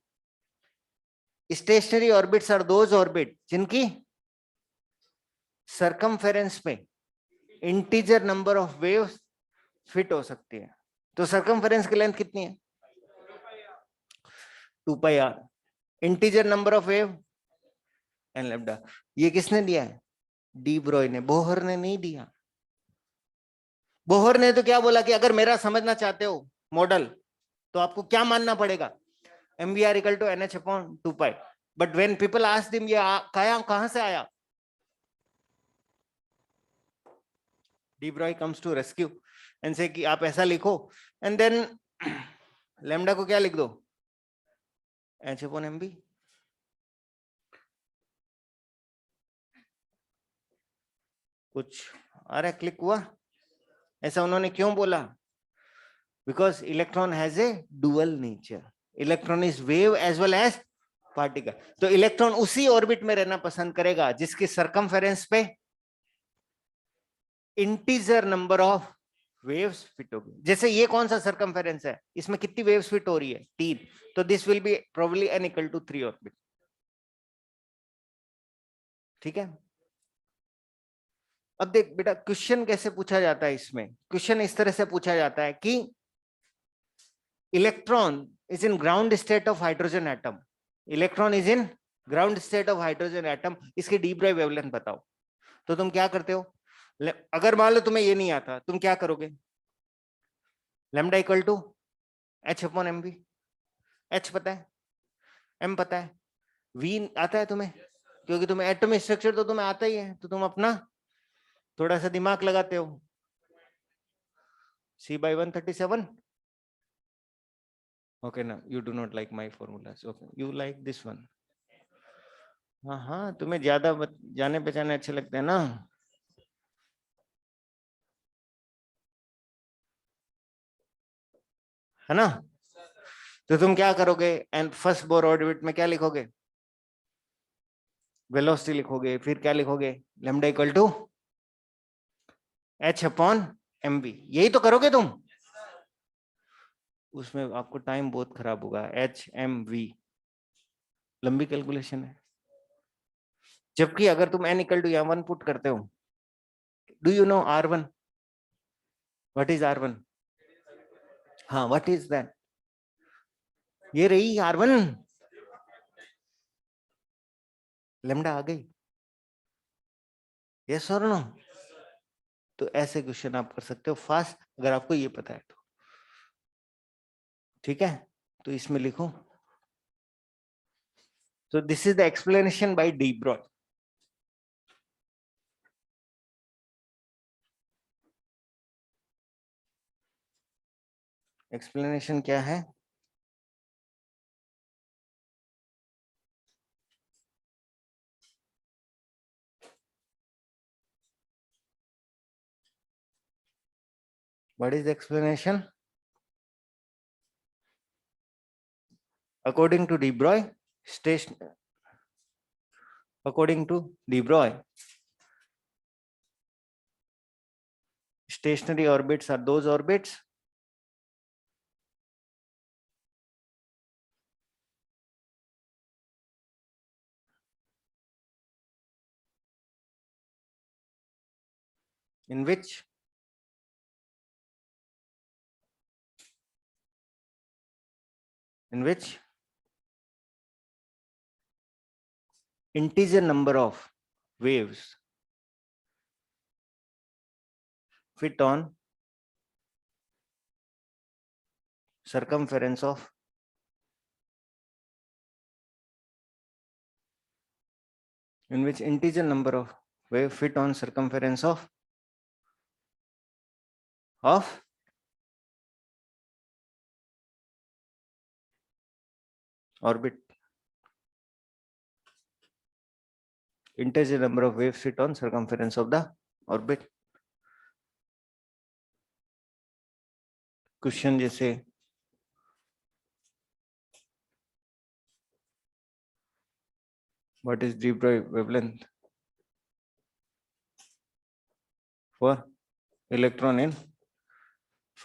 Stationary orbits are those orbit जिनकी सरकमफेरेंस पे integer number of wave fit हो सकती है। तो सरकमफेरेंस की लेंथ कितनी है? 2πr। Integer number of wave n lambda. ये किसने दिया है? डी ब्रॉय ने। बोहर ने नहीं दिया। बोहर ने तो क्या बोला कि अगर मेरा समझना चाहते हो मॉडल तो आपको क्या मानना पड़ेगा? MVR equal to NH upon 2π। But when people asked him ये कहां से आया, de Broglie comes to rescue and say कि आप ऐसा लिखो एंड देन लैम्डा को क्या लिख दो? H upon MV। कुछ आ रहा है? क्लिक हुआ? ऐसा उन्होंने क्यों बोला? Because electron has a dual nature. Electron is wave as well as particle. तो इलेक्ट्रॉन उसी ऑर्बिट में रहना पसंद करेगा जिसकी सरकमफेरेंस पे integer number of waves fit होगी। जैसे ये कौन सा सरकमफेरेंस है, इसमें कितनी वेव्स फिट हो रही है? 3। तो this will be probably n equal to 3 orbit. ठीक है। अब देख बेटा क्वेश्चन कैसे पूछा जाता है इसमें। क्वेश्चन इस तरह से पूछा जाता है कि electron is in ground state of hydrogen atom. Electron is in ground state of hydrogen atom. इसकी डी ब्रॉय वेवलेंथ बताओ। तो तुम क्या करते हो? अगर मान लो तुम्हें ये नहीं आता, तुम क्या करोगे? Lambda equal to H upon MV। H पता है, M पता है, V आता है तुम्हें, क्योंकि तुम्हें एटम स्ट्रक्चर तो तुम्हें आता ही है, तो तुम अपना थोड़ा सा दिमाग लगाते हो। C/137। Okay, now you do not like my formulas. Okay, you like this one. हाँ हाँ, तुम्हें ज्यादा जाने पहचाने अच्छे लगते हैं ना। है ना? तो तुम क्या करोगे? एंड फर्स्ट बोर ऑर्बिट में क्या लिखोगे? वेलोसिटी लिखोगे। फिर क्या लिखोगे? Lambda equal to H upon MV। यही तो करोगे तुम। उसमें आपको टाइम बहुत खराब होगा। HMV लंबी कैलकुलेशन है। जबकि अगर तुम n इक्वल टू या 1 पुट करते हो, do you know R1? What is R1? हाँ, व्हाट इज दैट? ये रही R1। लैम्डा आ गई। यस और नो? तो ऐसे क्वेश्चन आप कर सकते हो फास्ट, अगर आपको ये पता है तो। ठीक है, तो इसमें लिखो। So this is the explanation by de Broglie. Explanation क्या है? What is the explanation? According to de Broglie, stationary orbits are those orbits in which integer number of waves fit on circumference of wave fit on circumference of of orbit. Integer number of waves sit on circumference of the orbit. Question जैसे what is de Broglie wavelength for electron in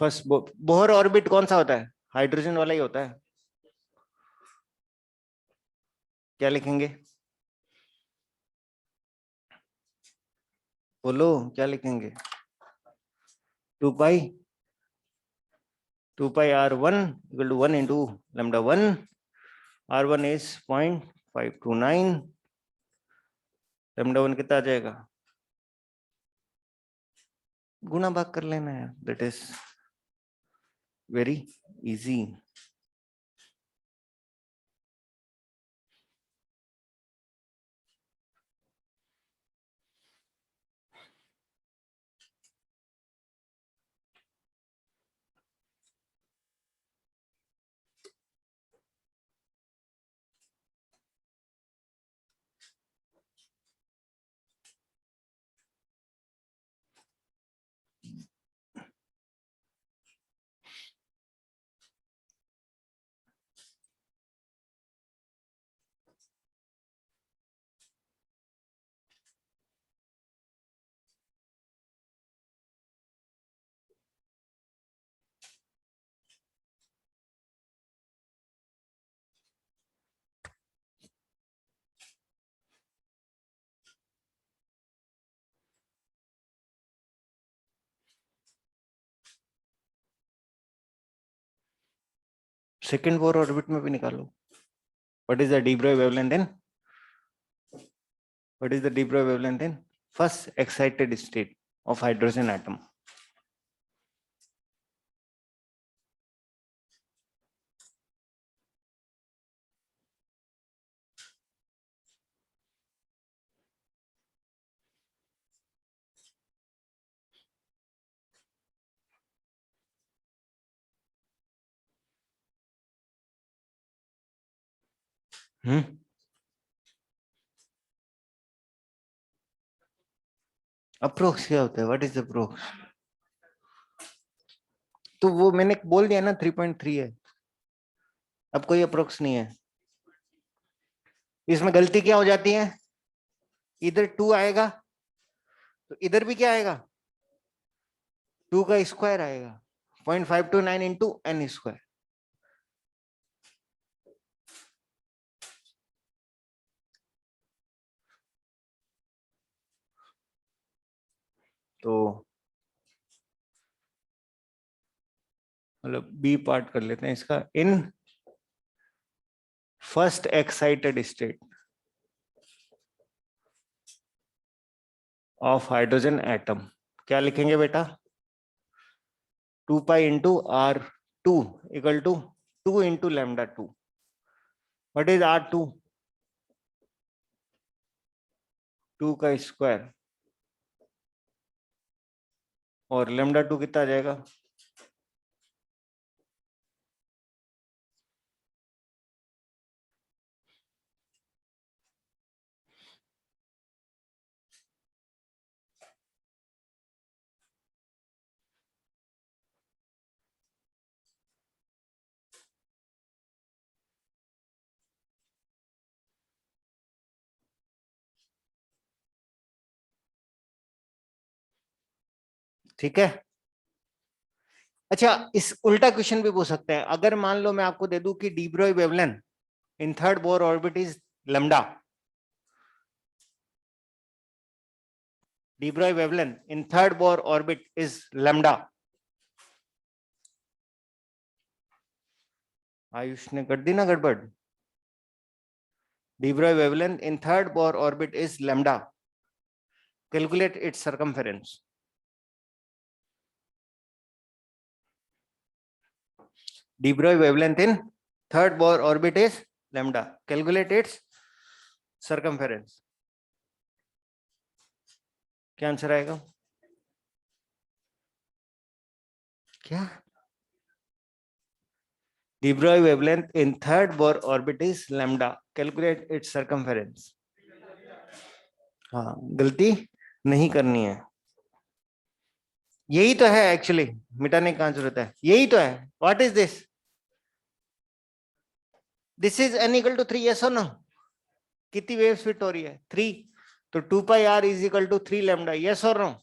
first Bohr orbit कौन सा होता है? Hydrogen वाला ही होता है. क्या लिखेंगे? बोलो क्या लिखेंगे? 2 pi r1 equal to 1 into lambda 1. r1 is 0.529. lambda 1 कितना आ जाएगा? गुना भाग कर लेना है. That is very easy. Second Bohr orbit में भी निकालो. What is the de Broglie wavelength in? What is the de Broglie wavelength in first excited state of hydrogen atom? Approx क्या होता है? What is approx? तो वो मैंने बोल दिया ना 3.3 है. अब कोई अप्रोक्स नहीं है. इसमें गलती क्या हो जाती है? इधर 2 आएगा तो इधर भी क्या आएगा? 2 का स्क्वायर आएगा. 0.529 इंटू एन स्क्वायर. तो मतलब बी पार्ट कर लेते हैं इसका. In first excited state of hydrogen atom क्या लिखेंगे बेटा? 2 pi into r2 equal to 2 into lambda 2. What is r2? 2 का स्क्वायर. और लैम्डा 2 कितना आ जाएगा? ठीक है. अच्छा, इस उल्टा क्वेश्चन भी पूछ सकते हैं. अगर मान लो मैं आपको दे दूं कि de Broglie wavelength in third Bohr orbit is lambda. de Broglie wavelength in third Bohr orbit is lambda. Ayush ने कर दी ना गड़बड़. de Broglie wavelength in third Bohr orbit is lambda. Calculate its circumference. de Broglie wavelength in third Bohr orbit is lambda. Calculate its circumference. क्या answer आएगा? क्या? De Broglie wavelength in third Bohr orbit is lambda. Calculate its circumference. हाँ, गलती नहीं करनी है। यही तो है एक्चुअली, मिटाने की कहां जरूरत है, यही तो है। What is this? This is n equal to 3, yes और नो? कितनी वेव फिट हो रही है? 3। तो 2 pi r is equal to 3 lambda, yes और नो?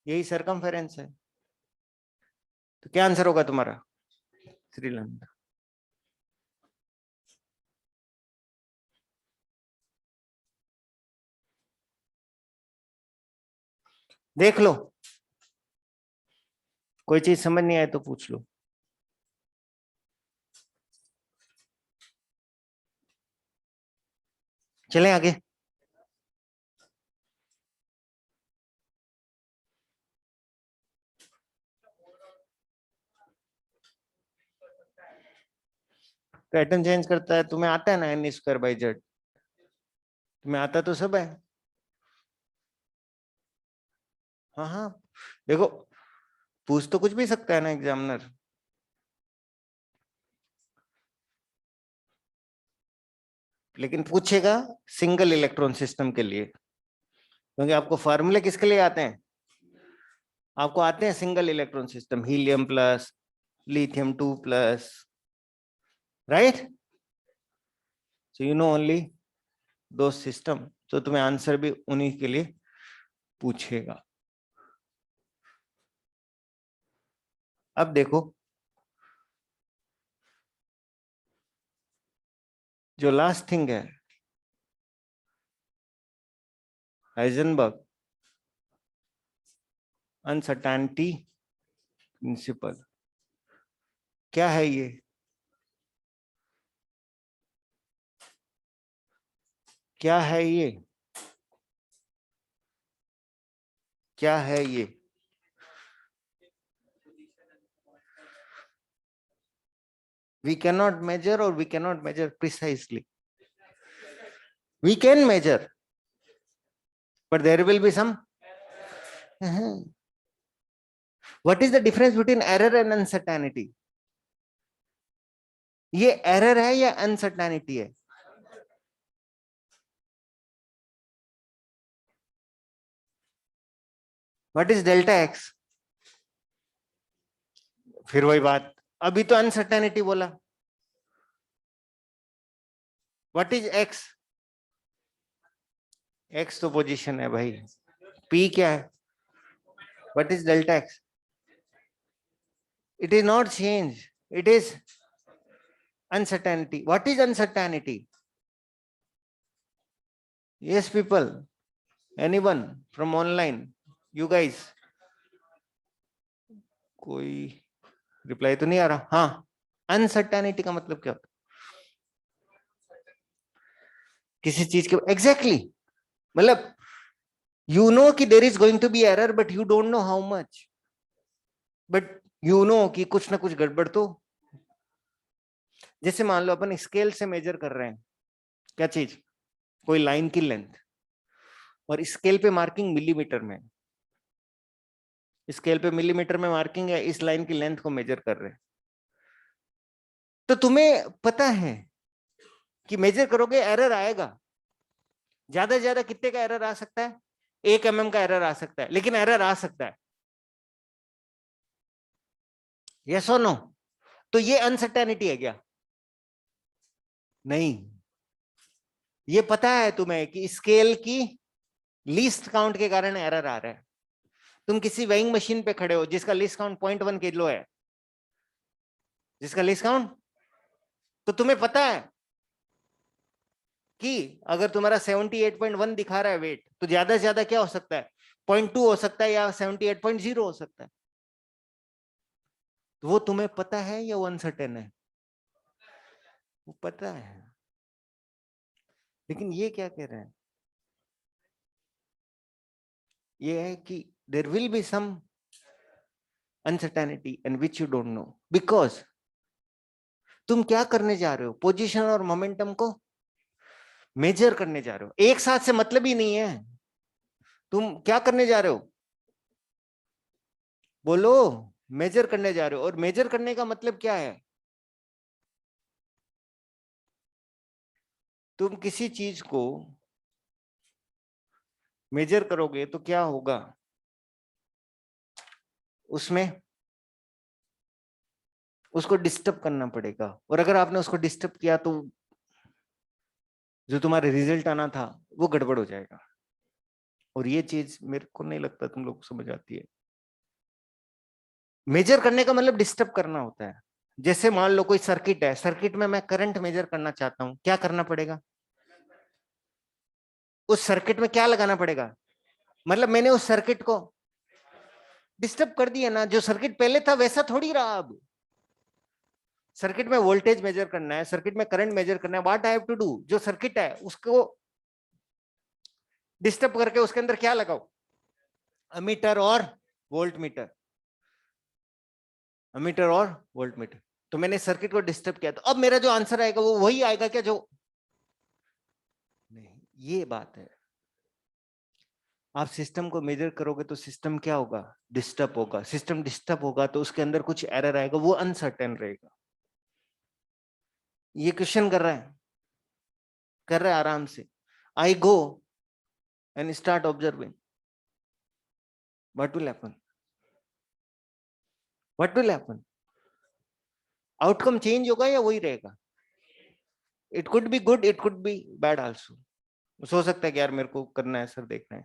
यही सरकमफेरेंस है। तो क्या आंसर होगा तुम्हारा? 3 लैम्डा। देख लो, कोई चीज समझ नहीं आए तो पूछ लो। चलें आगे। पैटर्न चेंज करता है, तुम्हें आता है ना n स्क्वायर बाई जेड? तुम्हें आता तो सब है। हाँ हाँ, देखो, पूछ तो कुछ भी सकता है ना एग्जामिनर। लेकिन पूछेगा सिंगल इलेक्ट्रॉन सिस्टम के लिए, क्योंकि आपको फार्मूले किसके लिए आते हैं? आपको आते हैं single electron system, helium plus, lithium 2 plus, right? So you know only दो सिस्टम, तो तुम्हें आंसर भी उन्हीं के लिए पूछेगा। अब देखो, जो लास्ट थिंग है, हाइजेनबर्ग अनसर्टेनिटी प्रिंसिपल, क्या है ये? क्या है ये? क्या है ये? We cannot measure, or we cannot measure precisely. We can measure, but there will be some. What is the difference between error and uncertainty? ये एरर है या अनसर्टेनिटी है? What is delta x? फिर वही बात, अभी तो अनसर्टेनिटी बोला। What is x? x तो पोजीशन है भाई। p क्या है? What is delta x? It is not change, it is uncertainty. What is uncertainty? Yes people, anyone from online, you guys? कोई रिप्लाई तो नहीं आ रहा। हाँ, अनसर्टेनिटी का मतलब क्या होता है? किसी चीज के एग्जैक्टली मतलब यू नो कि there is going to be error, but you don't know how much, but you know कि कुछ ना कुछ गड़बड़ तो। जैसे मान लो अपन स्केल से मेजर कर रहे हैं, क्या चीज? कोई लाइन की लेंथ, और स्केल पे मार्किंग मिलीमीटर में, स्केल पे मिलीमीटर में मार्किंग है, इस लाइन की लेंथ को मेजर कर रहे हैं। तो तुम्हें पता है कि मेजर करोगे एरर आएगा, ज्यादा से ज्यादा कितने का एरर आ सकता है? 1 mm का एरर आ सकता है, लेकिन एरर आ सकता है। यस और नो? तो ये अनसर्टेनिटी है क्या? नहीं, ये पता है तुम्हें कि स्केल की लीस्ट काउंट के कारण एरर आ रहा है। तुम किसी वेइंग मशीन पे खड़े हो जिसका लीस्ट काउंट 0.1 किलो है, जिसका लीस्ट काउंट, तो तुम्हें पता है कि अगर तुम्हारा 78.1 दिखा रहा है वेट, तो ज्यादा से ज्यादा क्या हो सकता है? 0.2 हो सकता है, या 78.0 हो सकता है। तो वो तुम्हें पता है या वो अनसर्टेन है? वो पता है। लेकिन ये क्या कह रहे हैं? ये है कि there will be some uncertainty and which you don't know, because तुम क्या करने जा रहे हो? पोजीशन और मोमेंटम को मेजर करने जा रहे हो। एक साथ से मतलब ही नहीं है। तुम क्या करने जा रहे हो? बोलो। मेजर करने जा रहे हो, और मेजर करने का मतलब क्या है? तुम किसी चीज को मेजर करोगे तो क्या होगा उसमें? उसको डिस्टर्ब करना पड़ेगा, और अगर आपने उसको डिस्टर्ब किया तो जो तुम्हारे रिजल्ट आना था वो गड़बड़ हो जाएगा। और ये चीज मेरे को नहीं लगता तुम लोग को समझ आती है। मेजर करने का मतलब डिस्टर्ब करना होता है। जैसे मान लो कोई सर्किट है, सर्किट में मैं करंट मेजर करना चाहता हूं, क्या करना पड़ेगा? उस सर्किट में क्या लगाना पड़ेगा? मतलब मैंने उस सर्किट को डिस्टर्ब कर दिया ना, जो सर्किट पहले था वैसा थोड़ी रहा अब। सर्किट में वोल्टेज मेजर करना है, सर्किट में करंट मेजर करना है, what I have to do? जो सर्किट है उसको डिस्टर्ब करके उसके अंदर क्या लगाओ? अमीटर और वोल्ट मीटर, अमीटर और वोल्ट मीटर। तो मैंने सर्किट को डिस्टर्ब किया, तो अब मेरा जो आंसर आएगा वो वही आएगा क्या जो? नहीं, ये बात है। आप सिस्टम को मेजर करोगे तो सिस्टम क्या होगा? डिस्टर्ब होगा। सिस्टम डिस्टर्ब होगा तो उसके अंदर कुछ एरर आएगा, वो अनसर्टेन रहेगा। ये क्वेश्चन कर रहा है, कर रहा है आराम से। I go and start observing, what will happen? What will happen? Outcome change होगा या वही रहेगा? It could be good, it could be bad also. हो सकता है कि यार मेरे को करना है, सर देखना है,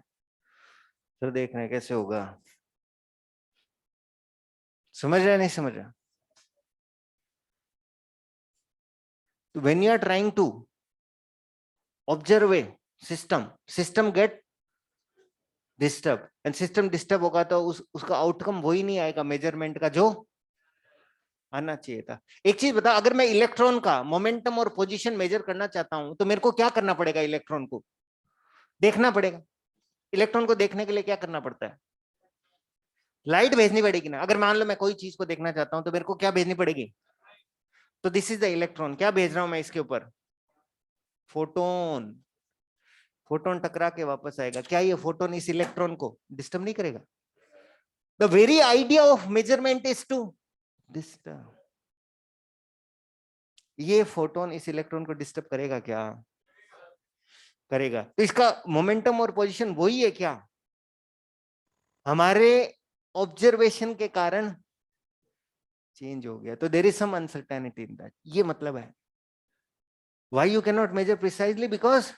सर देखना है कैसे होगा। समझ रहा है नहीं समझ रहा? तो when you are trying to observe a system, system get disturb, and system disturb होगा तो उसका आउटकम वही नहीं आएगा मेजरमेंट का जो आना चाहिए था। एक चीज बता, अगर मैं इलेक्ट्रॉन का मोमेंटम और पोजीशन मेजर करना चाहता हूं तो मेरे को क्या करना पड़ेगा? इलेक्ट्रॉन को देखना पड़ेगा। इलेक्ट्रॉन को देखने के लिए क्या करना पड़ता है? लाइट भेजनी पड़ेगी ना। अगर मान लो मैं कोई चीज को देखना चाहता हूं तो मेरे को क्या भेजनी पड़ेगी? तो दिस इज द इलेक्ट्रॉन। क्या भेज रहा हूं मैं इसके ऊपर? फोटोन। फोटोन टकरा के वापस आएगा। क्या ये फोटोन इस इलेक्ट्रॉन को डिस्टर्ब नहीं करेगा? The very idea of measurement is to disturb. ये फोटोन इस इलेक्ट्रॉन को डिस्टर्ब करेगा क्या? करेगा। तो इसका मोमेंटम और पोजीशन वही है क्या? हमारे ऑब्जर्वेशन के कारण चेंज हो गया। तो there is some uncertainty in that, ये मतलब है। Why you can not measure precisely? Because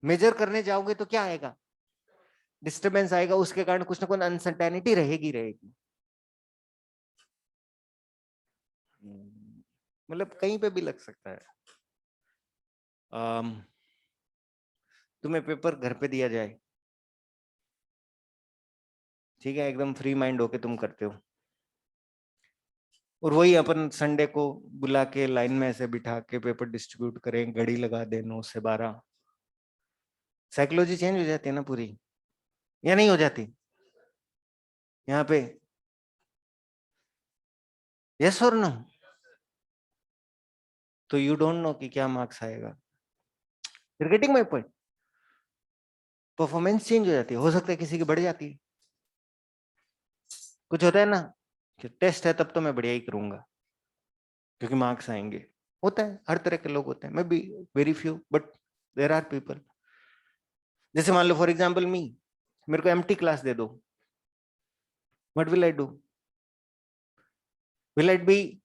measure करने जाओगे तो क्या आएगा? डिस्टर्बेंस आएगा, उसके कारण कुछ ना कुछ अनसर्टेनिटी रहेगी रहेगी। मतलब कहीं पे भी लग सकता है। तुम्हें पेपर घर पे दिया जाए, ठीक है, एकदम फ्री माइंड होके तुम करते हो, और वही अपन संडे को बुला के लाइन में ऐसे बिठा के पेपर डिस्ट्रीब्यूट करें, घड़ी लगा दे 9 से 12, साइकोलॉजी चेंज हो जाती है ना पूरी, या नहीं हो जाती? यहाँ पे यस और नो? तो यू डोंट नो कि क्या मार्क्स आएगा। You getting my point? Performance change हो जाती है, हो सकता है किसी की बढ़ जाती है। कुछ होता है ना कि टेस्ट है तब तो मैं बढ़िया ही करूंगा क्योंकि मार्क्स आएंगे। होता है, हर तरह के लोग होते हैं, मैं भी very few, but there are people. जैसे मान लो फॉर एग्जांपल मी, मेरे को एम्प्टी क्लास दे दो, what will I do? Will it be,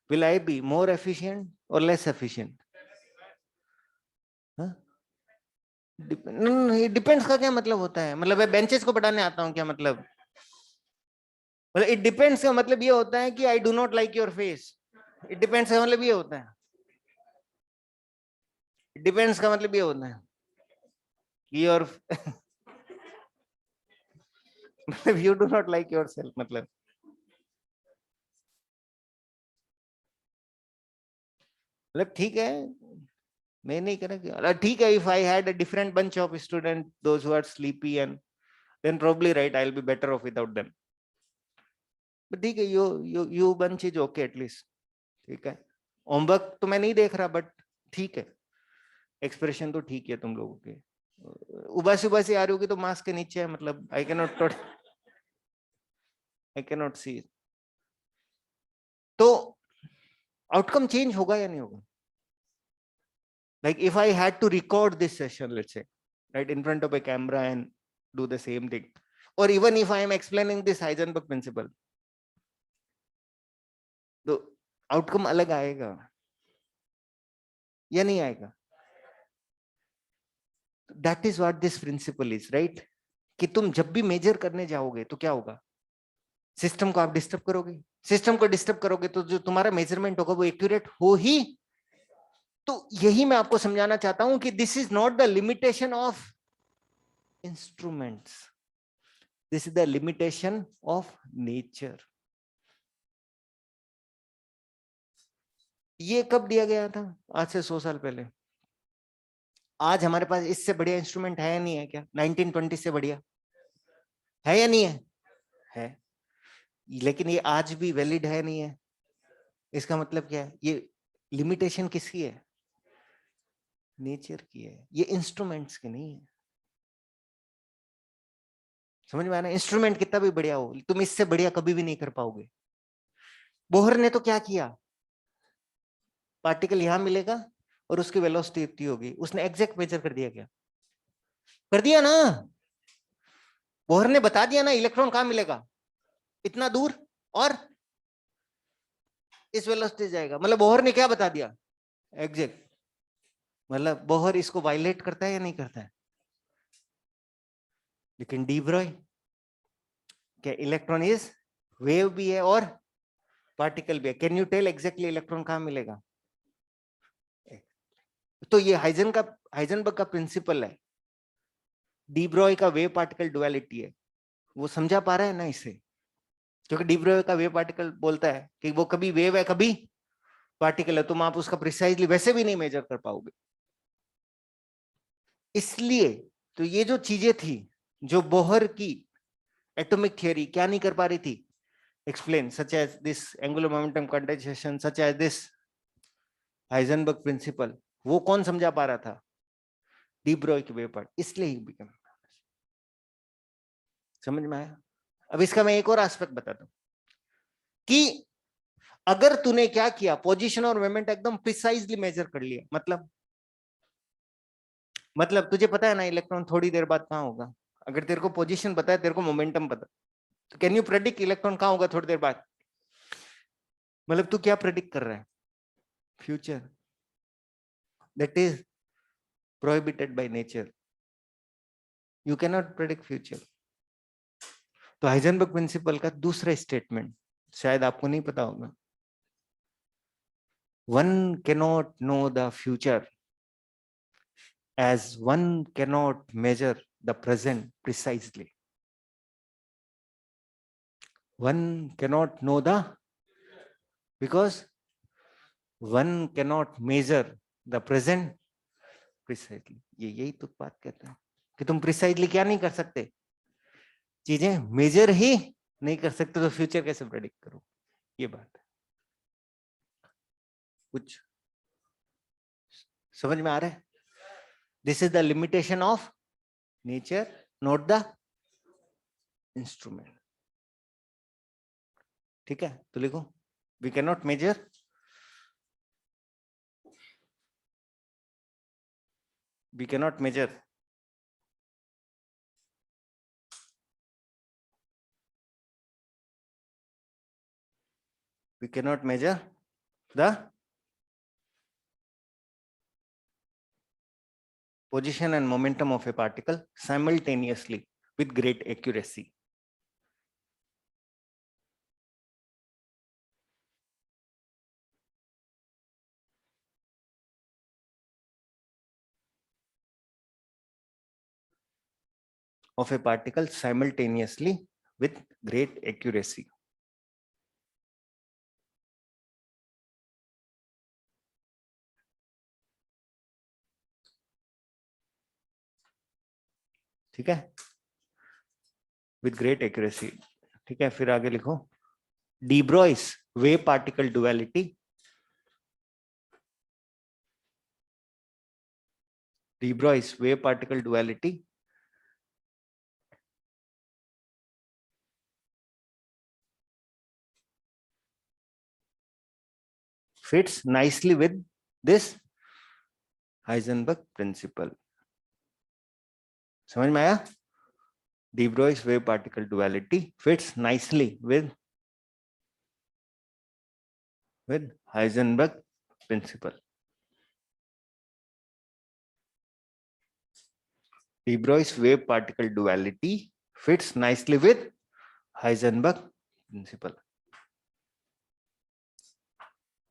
will I be more efficient और लेस एफिशिएंट? डिपेंड्स का क्या मतलब होता है? मतलब मैं बेंचेस को पढ़ाने आता हूँ क्या मतलब? मतलब इट डिपेंड्स का मतलब ये होता है कि I do not like your face. It depends का मतलब ये होता है, इट डिपेंड्स का मतलब ये होता है कि योर मतलब you do not like yourself, मतलब ठीक है, मैं नहीं करेगा ठीक है। If I had a different bunch of student, those who are sleepy, and then probably right I will be better off without them. But ठीक है, you bunch is okay at least, ठीक है। होमवर्क तो मैं नहीं देख रहा, बट ठीक है, एक्सप्रेशन तो ठीक है तुम लोगों के। उबासी उबासी आ रही होगी तो मास्क के नीचे है, मतलब आई कैन नॉट सी। तो आउटकम चेंज होगा या नहीं होगा? Like if I had to record this session, let's say, right, in front of a camera and do the same thing, or even if I am explaining this Heisenberg principle, तो outcome अलग आएगा या नहीं आएगा? That is what this principle is, right? कि तुम जब भी मेजर करने जाओगे तो क्या होगा? सिस्टम को आप डिस्टर्ब करोगे, सिस्टम को डिस्टर्ब करोगे तो जो तुम्हारा मेजरमेंट होगा वो एक्यूरेट हो ही। तो यही मैं आपको समझाना चाहता हूं कि this is not the limitation of instruments, this is the limitation of nature. ये कब दिया गया था? आज से 100 साल पहले। आज हमारे पास इससे बढ़िया इंस्ट्रूमेंट है या नहीं है? क्या 1920 से बढ़िया है या नहीं है? है। लेकिन ये आज भी वैलिड है नहीं है? इसका मतलब क्या है? ये लिमिटेशन किसकी है? नेचर की है, ये इंस्ट्रूमेंट्स की नहीं है। समझ में आना? इंस्ट्रूमेंट कितना भी बढ़िया हो, तुम इससे बढ़िया कभी भी नहीं कर पाओगे। बोहर ने तो क्या किया, पार्टिकल यहां मिलेगा और उसकी वेलोसिटी इतनी होगी, उसने एग्जैक्ट मेजर कर दिया। क्या कर दिया ना? बोहर ने बता दिया ना इलेक्ट्रॉन कहां मिलेगा, इतना दूर और इस वेलोसिटी जाएगा। मतलब बोहर ने क्या बता दिया? एग्जैक्ट। मतलब बोहर इसको वायलेट करता है या नहीं करता है? लेकिन डी ब्रॉय क्या इलेक्ट्रॉन इज वेव भी है और पार्टिकल भी है। Can you tell exactly electron कहां मिलेगा? तो ये हाइजेनबर्ग का प्रिंसिपल है, डी ब्रॉय का वेव पार्टिकल डुअलिटी है। वो समझा पा रहा है ना इसे? क्योंकि डी ब्रॉय का वेव पार्टिकल बोलता है कि वो कभी वेव है कभी पार्टिकल है, तुम आप उसका प्रिसाइजली वैसे भी नहीं मेजर कर पाओगे। इसलिए तो ये जो चीजें थी, जो बोहर की एटॉमिक थियरी क्या नहीं कर पा रही थी explain, such as this angular momentum condensation, such as this Heisenberg principle, वो कौन समझा पा रहा था? डी ब्रॉय के वेव पार्ट। इसलिए ही बिकम। समझ में आया? अब इसका मैं एक और एस्पेक्ट बताता हूं कि अगर तूने क्या किया, पोजीशन और मोमेंट एकदम प्रिसाइजली मेजर कर लिया, मतलब तुझे पता है ना इलेक्ट्रॉन थोड़ी देर बाद कहां होगा। अगर तेरे को पोजीशन पता है, तेरे को मोमेंटम पता, तो कैन यू प्रेडिक्ट इलेक्ट्रॉन कहां होगा थोड़ी देर बाद? मतलब तू क्या प्रेडिक्ट कर रहा है? Future. That is prohibited by nature, you can not predict future. तो हाइजेनबर्ग प्रिंसिपल का दूसरा स्टेटमेंट शायद आपको नहीं पता होगा, one cannot know the future as one cannot measure the present precisely. One cannot know the, because one cannot measure the present precisely. ये यही तो बात कहता है कि तुम प्रिसाइजली क्या नहीं कर सकते, चीजें मेजर ही नहीं कर सकते, तो फ्यूचर कैसे प्रेडिक्ट करो? ये बात है। कुछ समझ में आ रहा है? This is the limitation of nature, not the instrument. ठीक है, तो लिखो, we can not measure, we cannot measure the position and momentum of a particle simultaneously with great accuracy. Of a particle simultaneously with great accuracy. ठीक है, with great accuracy. ठीक है, फिर आगे लिखो, de Broglie's wave particle duality, de Broglie's wave particle duality fits nicely with this Heisenberg principle. समझ में आया? De Broglie's wave particle duality fits nicely with Heisenberg principle. De Broglie's wave particle duality fits nicely with Heisenberg principle.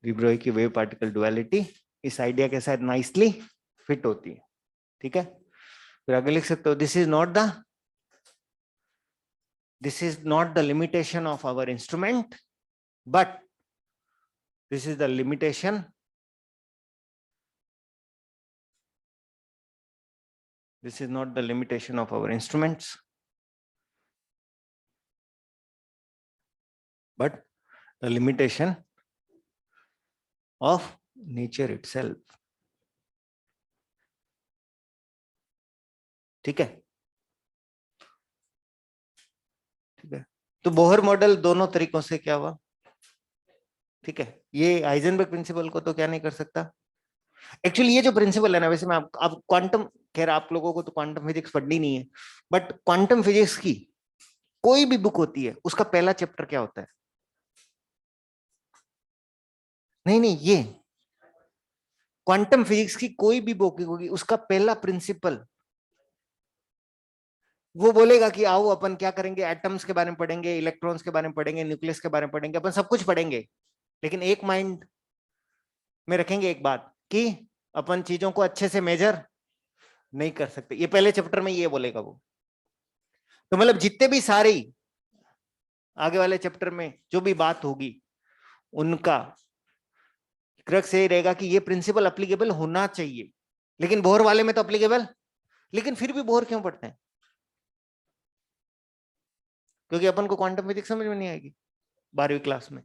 De Broglie की wave particle duality इस idea के साथ nicely fit होती है. ठीक है, फिर आगे लिख सकते हो this is not the limitation of our instrument, but this is the limitation, this is not the limitation of our instruments, but the limitation of nature itself. ठीक है, ठीक है. तो बोहर मॉडल दोनों तरीकों से क्या हुआ? ठीक है, ये हाइजेनबर्ग प्रिंसिपल को तो क्या नहीं कर सकता. एक्चुअली ये जो प्रिंसिपल है ना, वैसे मैं आप क्वांटम, खैर आप लोगों को तो क्वांटम फिजिक्स पढ़नी नहीं है, बट क्वांटम फिजिक्स की कोई भी बुक होती है उसका पहला चैप्टर क्या होता है? नहीं, ये क्वांटम फिजिक्स की कोई भी बुक होगी, उसका पहला प्रिंसिपल वो बोलेगा कि आओ अपन क्या करेंगे, एटम्स के बारे में पढ़ेंगे, इलेक्ट्रॉन्स के बारे में पढ़ेंगे, न्यूक्लियस के बारे में पढ़ेंगे, अपन सब कुछ पढ़ेंगे, लेकिन एक माइंड में रखेंगे एक बात कि अपन चीजों को अच्छे से मेजर नहीं कर सकते. ये पहले चैप्टर में ये बोलेगा वो. तो मतलब जितने भी सारी आगे वाले चैप्टर में जो भी बात होगी, उनका क्रक्स यही रहेगा कि ये प्रिंसिपल एप्लीकेबल होना चाहिए. लेकिन बोहर वाले में तो एप्लीकेबल, लेकिन फिर भी बोहर क्यों पढ़ते हैं? क्योंकि अपन को क्वांटम फिजिक्स समझ में नहीं आएगी 12वीं क्लास में.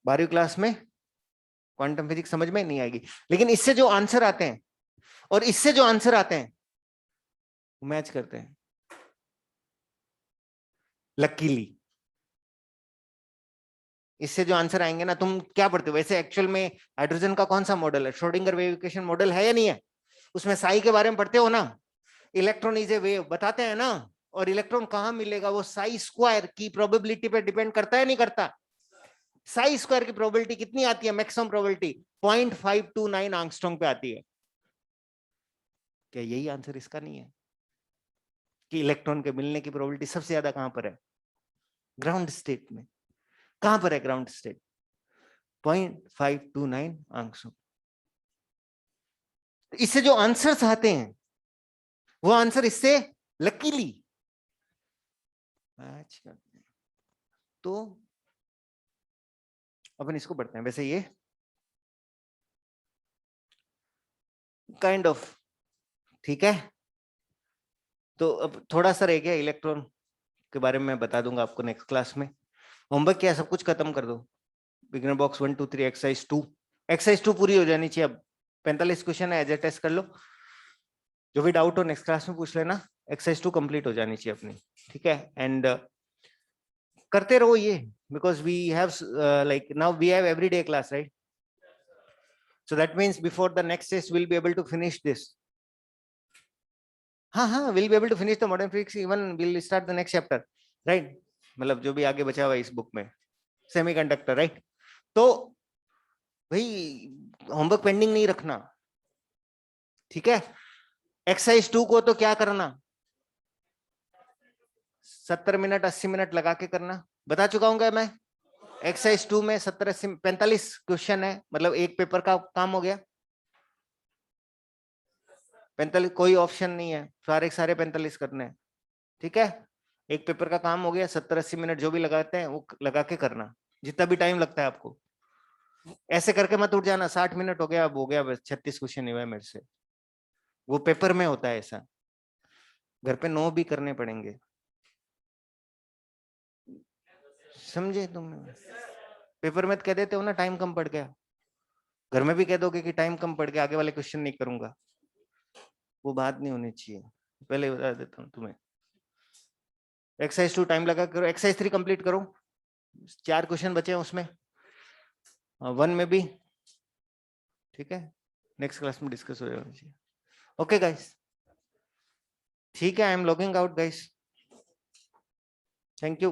12वीं क्लास में क्वांटम फिजिक्स समझ में नहीं आएगी, लेकिन इससे जो आंसर आते हैं और इससे जो आंसर आते हैं मैच करते हैं लकीली. इससे जो आंसर आएंगे ना, तुम क्या पढ़ते हो वैसे एक्चुअल में हाइड्रोजन का कौन सा मॉडल है? श्रोडिंगर वेव इक्वेशन मॉडल है या नहीं है? उसमें साई के बारे में पढ़ते हो ना, इलेक्ट्रॉन इज ए वेव बताते हैं ना, और इलेक्ट्रॉन कहां मिलेगा वो साई स्क्वायर की प्रोबेबिलिटी पे डिपेंड करता है नहीं करता? साई स्क्वायर की प्रोबेबिलिटी कितनी आती है? मैक्सिमम प्रोबेबिलिटी 0.529 एंगस्ट्रॉम पे आती है. क्या यही आंसर इसका नहीं है कि इलेक्ट्रॉन के मिलने की प्रोबेबिलिटी सबसे ज्यादा कहां पर है? ग्राउंड स्टेट में. कहां पर है ग्राउंड स्टेट? 0.529 एंगस्ट्रॉम. इससे जो आंसर्स आते हैं वो आंसर इससे लकीली मैच करते हैं. तो अपन इसको पढ़ते हैं. वैसे ये काइंड ऑफ ठीक है. तो अब थोड़ा सा रह गया इलेक्ट्रॉन के बारे में, मैं बता दूंगा आपको नेक्स्ट क्लास में. होमवर्क क्या सब कुछ खत्म कर दो. बिगिनर बॉक्स 1 2 3 एक्सरसाइज 2 पूरी हो जानी चाहिए. अब 45 क्वेश्चन है, एज ए टेस्ट कर लो. जो भी डाउट हो नेक्स्ट क्लास में पूछ लेना. एक्सरसाइज 2 कंप्लीट हो जानी चाहिए अपनी. ठीक है, एंड करते रहो ये, because we have like now we have everyday class, right? So that means before the next test we'll be able to finish this. हाँ, we'll be able to finish the modern physics, even we'll start the next chapter, right? मतलब जो भी आगे बचा हुआ इस book में, semiconductor, right? तो भाई होमवर्क पेंडिंग नहीं रखना, ठीक है? एक्सरसाइज 2 को तो क्या करना, 70 मिनट 80 मिनट लगा के करना. बता चुका हूँ मैं. एक्सरसाइज 2 में 70 80 45 क्वेश्चन है, मतलब एक पेपर का काम हो गया. 45, कोई ऑप्शन नहीं है, सारे 45 करने हैं. ठीक है, एक पेपर का काम हो गया. 70 80 मिनट जो भी लगाते हैं वो लगा के करना, जितना भी टाइम लगता है आपको. ऐसे करके मत उठ जाना 60 मिनट हो गया, अब हो गया बस 36 क्वेश्चन हुए मेरे से. वो पेपर में होता है ऐसा, घर पे 9 भी करने पड़ेंगे. समझे तुम? पेपर में कह देते हो ना टाइम कम पड़ गया, घर में भी कह दोगे कि टाइम कम पड़ गया, आगे वाले क्वेश्चन नहीं करूंगा. वो बात नहीं होनी चाहिए, पहले बता देता हूँ तुम्हें. एक्सरसाइज 2 टाइम लगा करो. एक्सरसाइज 3 कंप्लीट करो, 4 क्वेश्चन बचे हैं उसमें. 1 में भी, ठीक है, नेक्स्ट क्लास में डिस्कस हो जाएगा। ओके गाइस, ठीक है, I am logging out guys, thank you.